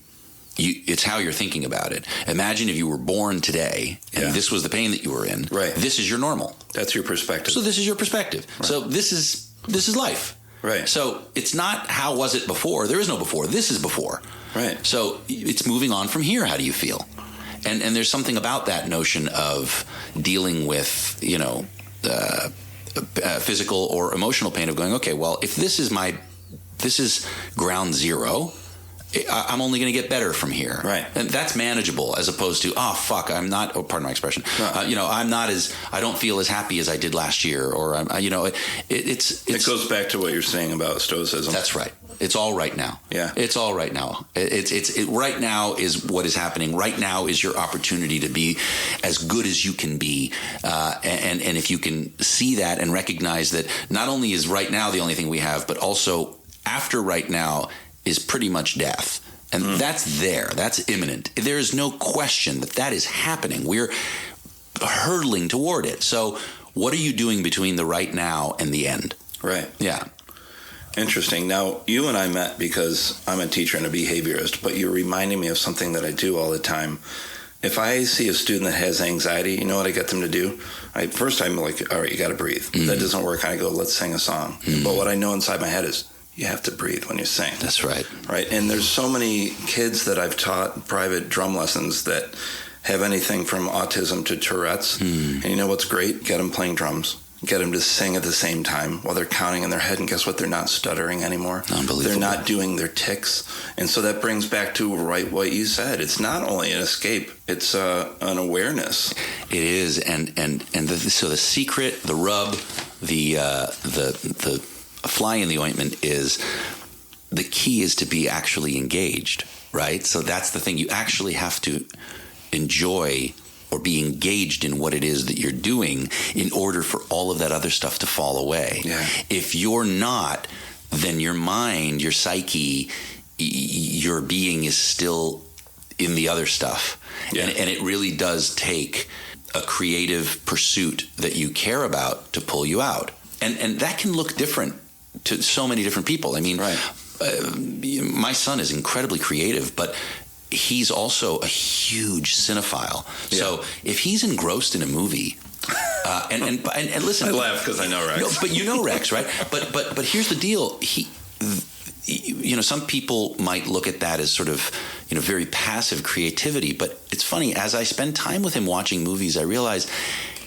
it's how you're thinking about it. Imagine if you were born today and this was the pain that you were in. Right. This is your normal. That's your perspective. So this is your perspective. Right. So this is life. Right. So it's not how was it before. There is no before. This is before. Right. So it's moving on from here. How do you feel? And there's something about that notion of dealing with, physical or emotional pain of going, okay, well, if this is ground zero, I'm only going to get better from here. Right. And that's manageable as opposed to, I'm not, pardon my expression, no. I don't feel as happy as I did last year, or it goes back to what you're saying about stoicism. That's right. It's all right now. Yeah. It's all right now. It's right now is what is happening. Right now is your opportunity to be as good as you can be. And if you can see that and recognize that not only is right now the only thing we have, but also after right now is pretty much death. And that's there. That's imminent. There is no question that is happening. We're hurtling toward it. So what are you doing between the right now and the end? Right. Yeah. Interesting. Now, you and I met because I'm a teacher and a behaviorist, but you're reminding me of something that I do all the time. If I see a student that has anxiety, you know what I get them to do? First, I'm like, all right, you got to breathe. If that doesn't work, I go, let's sing a song. But what I know inside my head is, you have to breathe when you sing. That's right. Right. And there's so many kids that I've taught private drum lessons that have anything from autism to Tourette's. And you know what's great? Get them playing drums. Get them to sing at the same time while they're counting in their head. And guess what? They're not stuttering anymore. Unbelievable. They're not doing their tics. And so that brings back to what you said. It's not only an escape. It's an awareness. It is. So the secret, the rub, the fly in the ointment is the key is to be actually engaged, right? So that's the thing. You actually have to enjoy or be engaged in what it is that you're doing in order for all of that other stuff to fall away. Yeah. If you're not, then your mind, your psyche, your being is still in the other stuff. Yeah. And it really does take a creative pursuit that you care about to pull you out. And that can look different to so many different people. I mean, right. My son is incredibly creative, but he's also a huge cinephile. Yeah. So if he's engrossed in a movie, and listen, I laugh because I know Rex. No, but you know Rex, right? But here's the deal. Some people might look at that as sort of, very passive creativity. But it's funny, as I spend time with him watching movies, I realize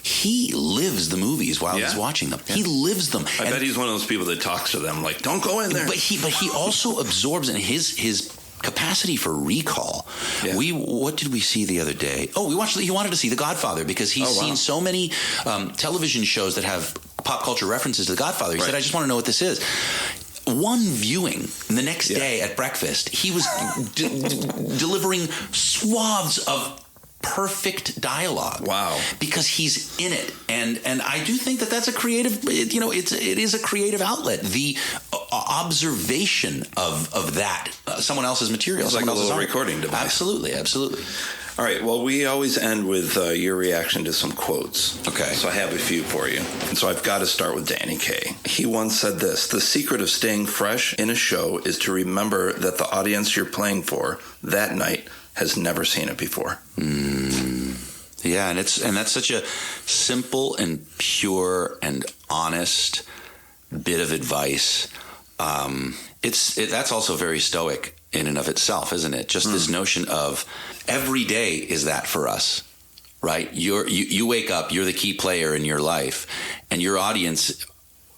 he lives the movies while he's watching them. Yeah. He lives them. I bet he's one of those people that talks to them like, don't go in there. But he also absorbs, and his capacity for recall. Yeah. What did we see the other day? Oh, he wanted to see The Godfather because he's seen so many television shows that have pop culture references to The Godfather. He said, I just want to know what this is. One viewing the next day at breakfast, he was delivering swaths of perfect dialogue. Wow. Because he's in it. And I do think that that's a creative, it is a creative outlet. The observation of that, someone else's material. It's like a little recording device. Absolutely. All right, well, we always end with your reaction to some quotes. Okay. So I have a few for you. And so I've got to start with Danny Kaye. He once said this: "The secret of staying fresh in a show is to remember that the audience you're playing for that night has never seen it before." Yeah, and that's such a simple and pure and honest bit of advice. That's also very stoic in and of itself, isn't it? Just this notion of every day is that for us, right? You wake up, you're the key player in your life, and your audience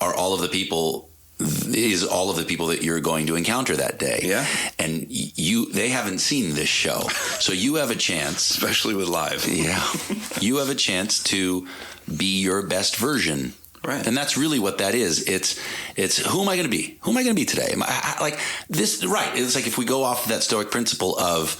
are all of the people that you're going to encounter that day. Yeah. And they haven't seen this show. So you have a chance. Especially with live. Yeah. You have a chance to be your best version. Right. And that's really what that is. It's who am I going to be? Who am I going to be today? Am I like this? Right. It's like if we go off that stoic principle of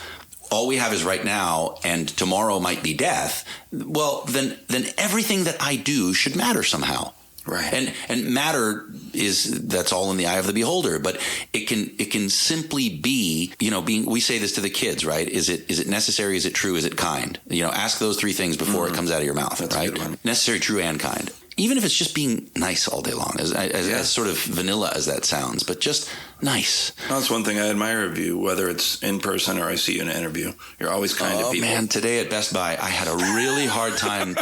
all we have is right now and tomorrow might be death, well, then everything that I do should matter somehow. Right. And matter that's all in the eye of the beholder, but it can simply be, we say this to the kids, right? Is it necessary? Is it true? Is it kind? Ask those three things before it comes out of your mouth, that's right? A good one. Necessary, true, and kind. Even if it's just being nice all day long, as sort of vanilla as that sounds, but just nice. Well, that's one thing I admire of you, whether it's in person or I see you in an interview. You're always kind to people. Oh, man, today at Best Buy, I had a really hard time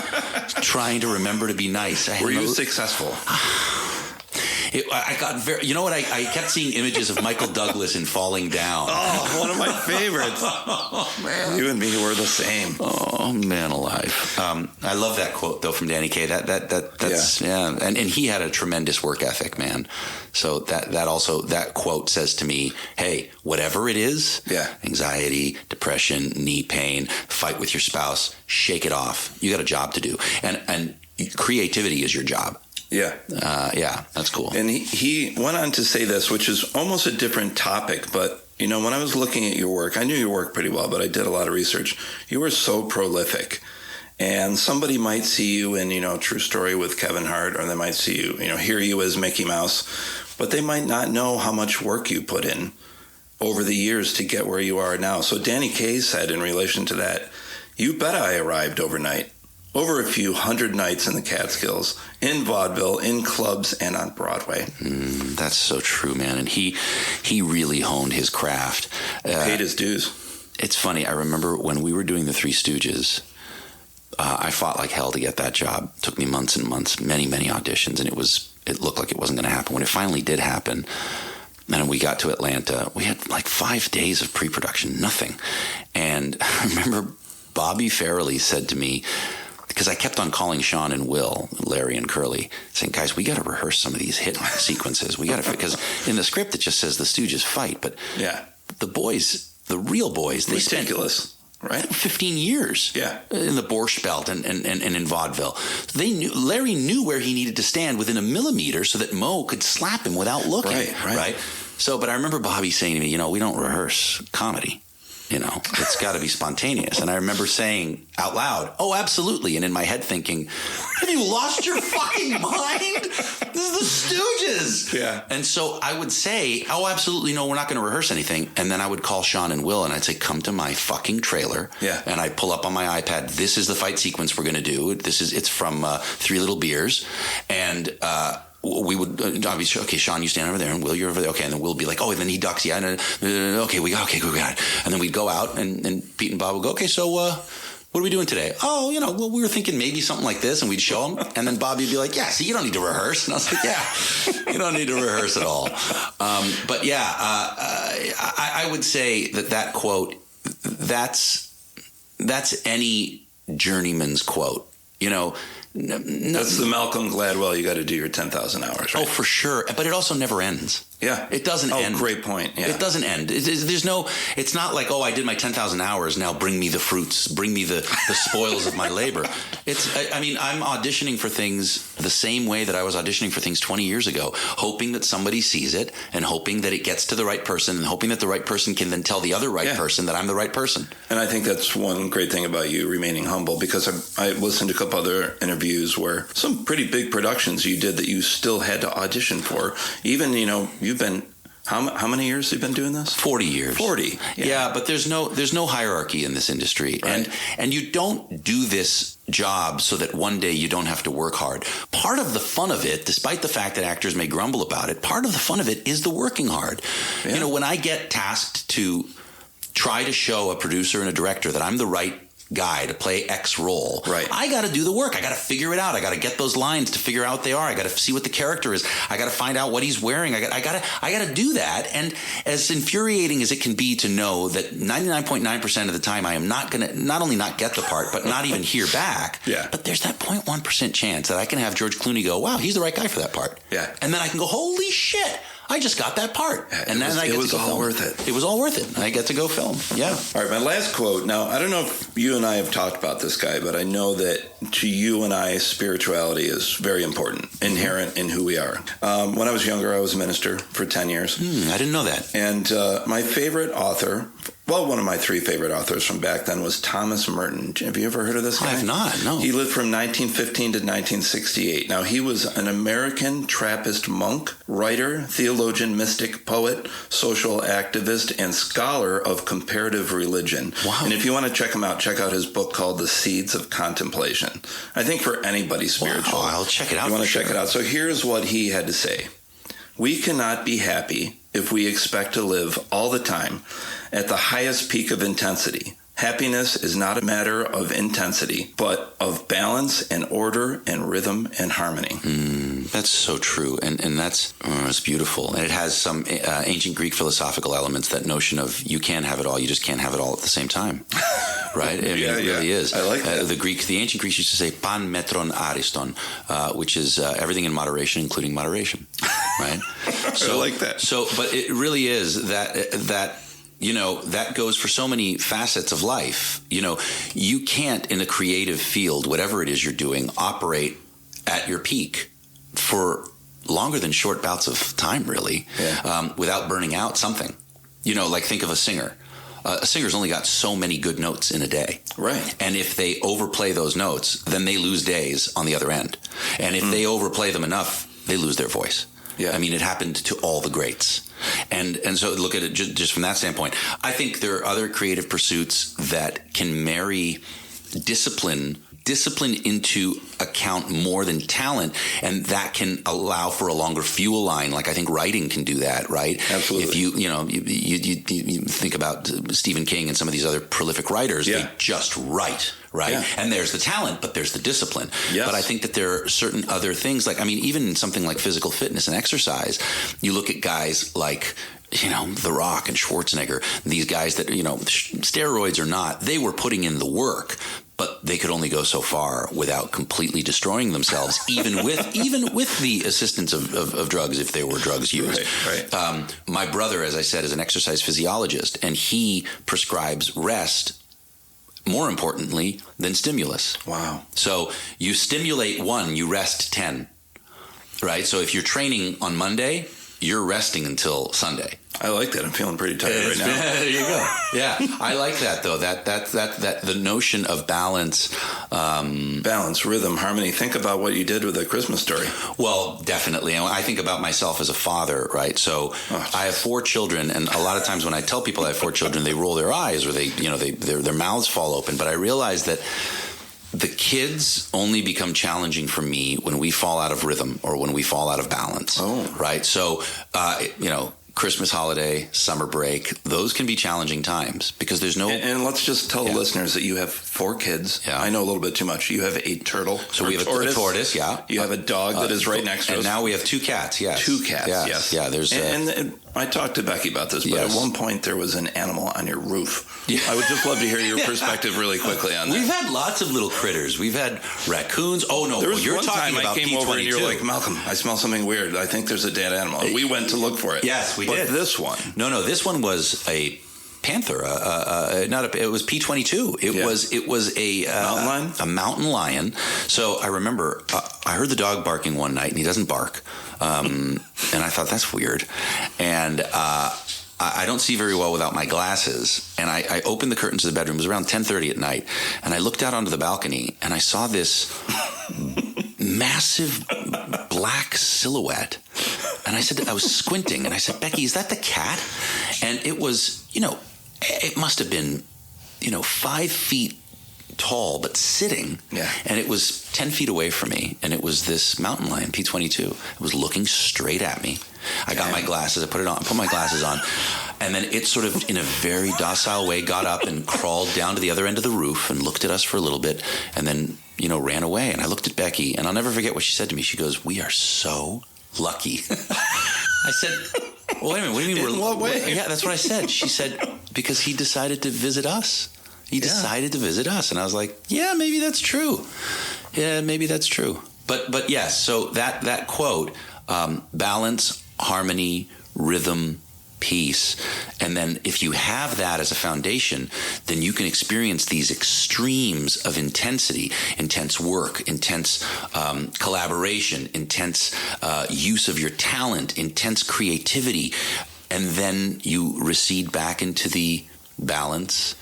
trying to remember to be nice. Were you successful? I got very, I kept seeing images of Michael Douglas in Falling Down. Oh, one of my favorites. Oh, man. You and me were the same. Oh, man alive. I love that quote, though, from Danny Kaye. That's, yeah. And he had a tremendous work ethic, man. So that quote says to me, hey, whatever it is, anxiety, depression, knee pain, fight with your spouse, shake it off. You got a job to do. And creativity is your job. Yeah. That's cool. And he went on to say this, which is almost a different topic, but, when I was looking at your work, I knew your work pretty well, but I did a lot of research. You were so prolific. And somebody might see you in, True Story with Kevin Hart, or they might see you, hear you as Mickey Mouse, but they might not know how much work you put in over the years to get where you are now. So Danny Kaye said in relation to that, "You bet I arrived overnight. Over a few hundred nights in the Catskills, in vaudeville, in clubs, and on Broadway." That's so true, man. And he really honed his craft. Paid his dues. It's funny. I remember when we were doing the Three Stooges, I fought like hell to get that job. It took me months and months, many, many auditions, and it looked like it wasn't going to happen. When it finally did happen, and we got to Atlanta, we had like 5 days of pre-production, nothing. And I remember Bobby Farrelly said to me, because I kept on calling Sean and Will, Larry and Curly, saying, guys, we got to rehearse some of these hit sequences. Because in the script it just says the Stooges fight, but the boys, the real boys, they spent right? 15 years in the Borscht Belt and in vaudeville. Larry knew where he needed to stand within a millimeter so that Mo could slap him without looking. Right. So, but I remember Bobby saying to me, we don't rehearse comedy. It's got to be spontaneous. And I remember saying out loud, "Oh, absolutely." And in my head thinking, have you lost your fucking mind? This is the Stooges. Yeah. And so I would say, "Oh, absolutely. No, we're not going to rehearse anything." And then I would call Sean and Will and I'd say, "Come to my fucking trailer." Yeah. And I'd pull up on my iPad, "This is the fight sequence we're going to do. It's from Three Little Beers." And, we would obviously, okay, Sean, you stand over there, and Will, you're over there. Okay, and then Will be like, oh, and then he ducks. Yeah, okay, we got it. And then we'd go out, and Pete and Bob would go, okay, so what are we doing today? Oh, well, we were thinking maybe something like this, and we'd show them. And then Bobby would be like, yeah, see, you don't need to rehearse. And I was like, yeah, you don't need to rehearse at all. But yeah, I would say that quote, that's any journeyman's quote. That's the Malcolm Gladwell, you got to do your 10,000 hours, right? Oh, for sure. But it also never ends. Yeah. It doesn't end. Great point. Yeah. It doesn't end. It's not like, I did my 10,000 hours, now bring me the fruits, bring me the spoils of my labor. I'm auditioning for things the same way that I was auditioning for things 20 years ago, hoping that somebody sees it and hoping that it gets to the right person and hoping that the right person can then tell the other right person that I'm the right person. And I think that's one great thing about you remaining humble, because I listened to a couple other interviews where some pretty big productions you did that you still had to audition for. Even, you've been... How many years have you been doing this? 40 years. 40. Yeah, but there's no hierarchy in this industry. Right. And you don't do this job so that one day you don't have to work hard. Part of the fun of it, despite the fact that actors may grumble about it, part of the fun of it is the working hard. Yeah. When I get tasked to try to show a producer and a director that I'm the right guy to play X role, right, I got to do the work. I got to figure it out. I got to get those lines to figure out what they are. I got to see what the character is. I got to find out what he's wearing. I got to do that. And as infuriating as it can be to know that 99.9% of the time I am not going to not only not get the part, but not even hear back. Yeah. But there's that 0.1% chance that I can have George Clooney go, wow, he's the right guy for that part. Yeah. And then I can go, holy shit, I just got that part. Yeah, and then it was all worth it. It was all worth it. I get to go film. Yeah. All right, my last quote. Now, I don't know if you and I have talked about this guy, but I know that to you and I, spirituality is very important, inherent in who we are. When I was younger, I was a minister for 10 years. I didn't know that. And my favorite author, one of my three favorite authors from back then was Thomas Merton. Have you ever heard of this guy? I have not, no. He lived from 1915 to 1968. Now, he was an American Trappist monk, writer, theologian, mystic, poet, social activist, and scholar of comparative religion. Wow. And if you want to check him out, check out his book called The Seeds of Contemplation. I think for anybody spiritual. Wow, I'll check it out. You want to sure. check it out. So here's what he had to say. We cannot be happy if we expect to live all the time at the highest peak of intensity. Happiness is not a matter of intensity, but of balance and order and rhythm and harmony. That's so true. And that's it's beautiful. And it has some ancient Greek philosophical elements, that notion of you can't have it all, you just can't have it all at the same time. Right? It really is. I like that. The ancient Greeks used to say pan metron ariston, which is everything in moderation, including moderation. Right? I like that. But it really is that that goes for so many facets of life. You can't, in a creative field, whatever it is you're doing, operate at your peak for longer than short bouts of time, really, without burning out something. Like think of a singer. A singer's only got so many good notes in a day. Right. And if they overplay those notes, then they lose days on the other end. And if they overplay them enough, they lose their voice. Yeah. I mean, it happened to all the greats. And so look at it just from that standpoint. I think there are other creative pursuits that can marry discipline into account more than talent, and that can allow for a longer fuel line. Like I think writing can do that, right? Absolutely. If you think about Stephen King and some of these other prolific writers, they just write. Right. Yeah. And there's the talent, but there's the discipline. Yes. But I think that there are certain other things, even something like physical fitness and exercise, you look at guys like, The Rock and Schwarzenegger, these guys that, steroids or not, they were putting in the work, but they could only go so far without completely destroying themselves, even with the assistance of drugs, if there were drugs used. Right. My brother, as I said, is an exercise physiologist, and he prescribes rest more importantly than stimulus. Wow. So you stimulate 1, you rest 10, right? So if you're training on Monday, you're resting until Sunday. I like that. I'm feeling pretty tired right now. There you go. Yeah, I like that though. That the notion of balance, balance, rhythm, harmony. Think about what you did with the Christmas Story. Well, definitely. And I think about myself as a father, right? So I have 4 children, and a lot of times when I tell people I have 4 children, they roll their eyes or their mouths fall open. But I realize that the kids only become challenging for me when we fall out of rhythm or when we fall out of balance. Oh, right. So Christmas holiday, summer break, those can be challenging times because there's no... And let's just tell the listeners that you have 4 kids. Yeah. I know a little bit too much. You have a turtle. So we have a tortoise, yeah. You have a dog that is right next to us. And now we have 2 cats, yes. 2 cats, yes. Yeah, there's... And I talked to Becky about this, but at one point there was an animal on your roof. Yeah. I would just love to hear your perspective really quickly on that. We've had lots of little critters. We've had raccoons. Oh, no. There was you're one talking time about I came P22. over and you're like, Malcolm, I smell something weird. I think there's a dead animal. We went to look for it. Yes, we did. But this one. No, this one was a panther. It was P22. It was a mountain lion. A mountain lion. So I remember I heard the dog barking one night, and he doesn't bark. And I thought, that's weird. And I don't see very well without my glasses. And I opened the curtains of the bedroom. It was around 10:30 at night. And I looked out onto the balcony, and I saw this massive black silhouette. And I was squinting, and I said, Becky, is that the cat? And it was, it must have been, 5 feet tall, but sitting. Yeah. And it was 10 feet away from me. And it was this mountain lion, P22. It was looking straight at me. I got my glasses. I put my glasses on. And then it sort of, in a very docile way, got up and crawled down to the other end of the roof and looked at us for a little bit and then, ran away. And I looked at Becky, and I'll never forget what she said to me. She goes, "We are so lucky." I said, well, wait a minute, what do you mean? In what way? Yeah, that's what I said. She said, because he decided to visit us. He decided to visit us. And I was like, yeah, maybe that's true. Yeah, maybe that's true. But yes, so that quote, balance, harmony, rhythm, peace. And then if you have that as a foundation, then you can experience these extremes of intensity, intense work, intense collaboration, intense use of your talent, intense creativity. And then you recede back into the balance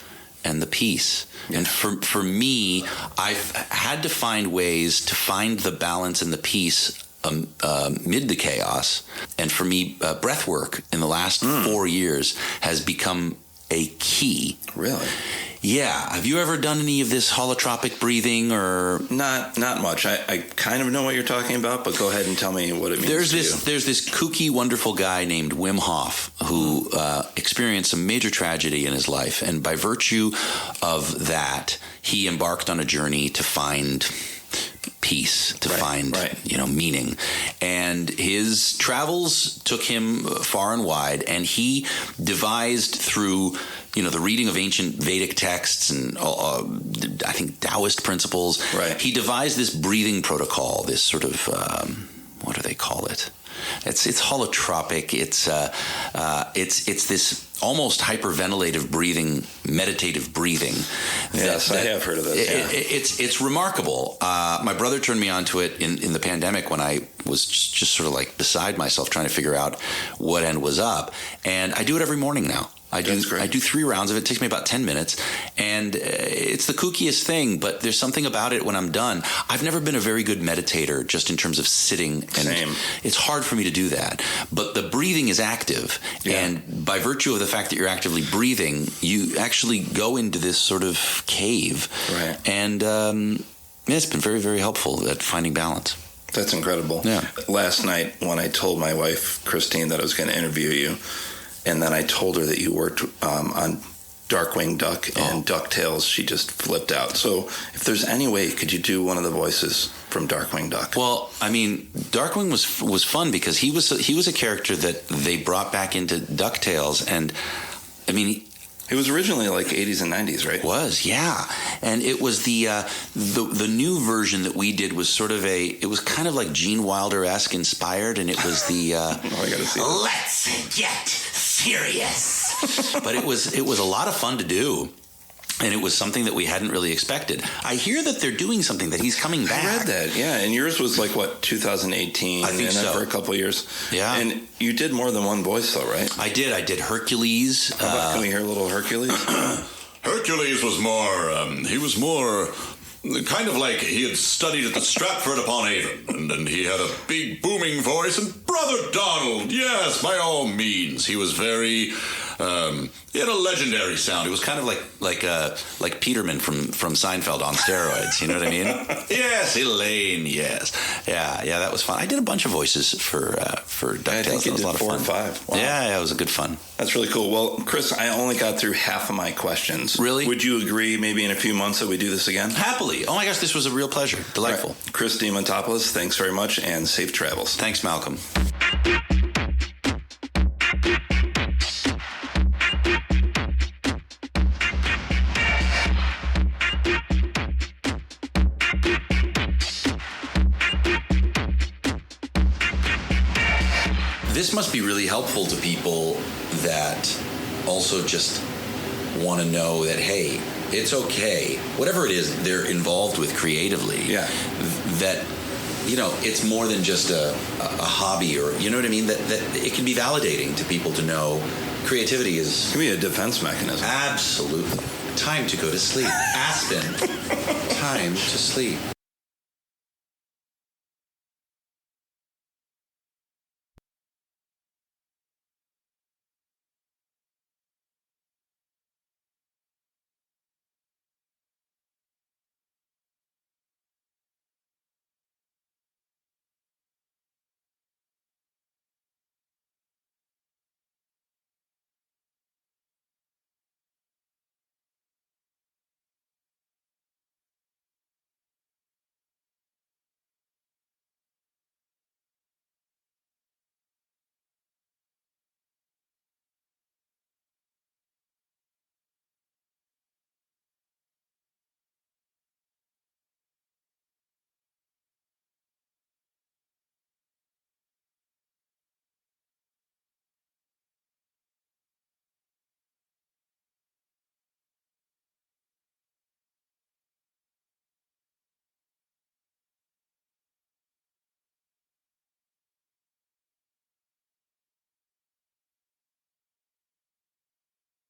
and the peace. Yeah. And for me, I've had to find ways to find the balance and the peace amid the chaos. And for me, breath work in the last 4 years has become a key. Really? Yeah. Have you ever done any of this holotropic breathing or? Not much. I kind of know what you're talking about, but go ahead and tell me what it means. There's this kooky, wonderful guy named Wim Hof who experienced some major tragedy in his life. And by virtue of that, he embarked on a journey to find peace, to find meaning. And his travels took him far and wide, and he devised through the reading of ancient Vedic texts and I think Taoist principles. Right. He devised this breathing protocol, this sort of what do they call it? It's holotropic. It's this almost hyperventilative breathing, meditative breathing. Yes, I have heard of this. It's remarkable. My brother turned me on to it in the pandemic when I was just sort of like beside myself trying to figure out what end was up. And I do it every morning now. I do 3 rounds of it. It takes me about 10 minutes. And it's the kookiest thing, but there's something about it when I'm done. I've never been a very good meditator just in terms of sitting. And Same. It's hard for me to do that. But the breathing is active. Yeah. And by virtue of the fact that you're actively breathing, you actually go into this sort of cave. Right. And it's been very, very helpful at finding balance. That's incredible. Yeah. Last night when I told my wife, Christine, that I was going to interview you, and then I told her that you worked on Darkwing Duck and DuckTales, she just flipped out. So if there's any way, could you do one of the voices from Darkwing Duck? Well, I mean, Darkwing was fun because he was a character that they brought back into DuckTales, and I mean, it was originally like 80s and 90s, right? It was, yeah. And it was the new version that we did was sort of it was kind of like Gene Wilder-esque inspired, and it was the I gotta see that. Let's get serious. But it was a lot of fun to do. And it was something that we hadn't really expected. I hear that they're doing something, that he's coming back. I read that, yeah. And yours was like, 2018? I think so. For a couple of years. Yeah. And you did more than one voice, though, right? I did. I did Hercules. How about, can we hear a little Hercules? Hercules was more kind of like he had studied at the Stratford-upon-Avon, and he had a big booming voice, and Brother Donald, yes, by all means, he was very... he had a legendary sound. It was kind of like Peterman from Seinfeld on steroids. You know what I mean? Yes, Elaine. Yes, yeah. That was fun. I did a bunch of voices for DuckTales. I think you did 4 or 5. Wow. Yeah, it was a good fun. That's really cool. Well, Chris, I only got through half of my questions. Really? Would you agree? Maybe in a few months that we do this again? Happily. Oh my gosh, this was a real pleasure. Delightful. Right. Chris Diamantopoulos, thanks very much, and safe travels. Thanks, Malcolm. This must be really helpful to people that also just want to know that, hey, it's okay. Whatever it is they're involved with creatively, that, you know, it's more than just a hobby, or, you know what I mean? That it can be validating to people to know creativity is... It can be a defense mechanism. Absolutely. Time to go to sleep. Aspen. Time to sleep.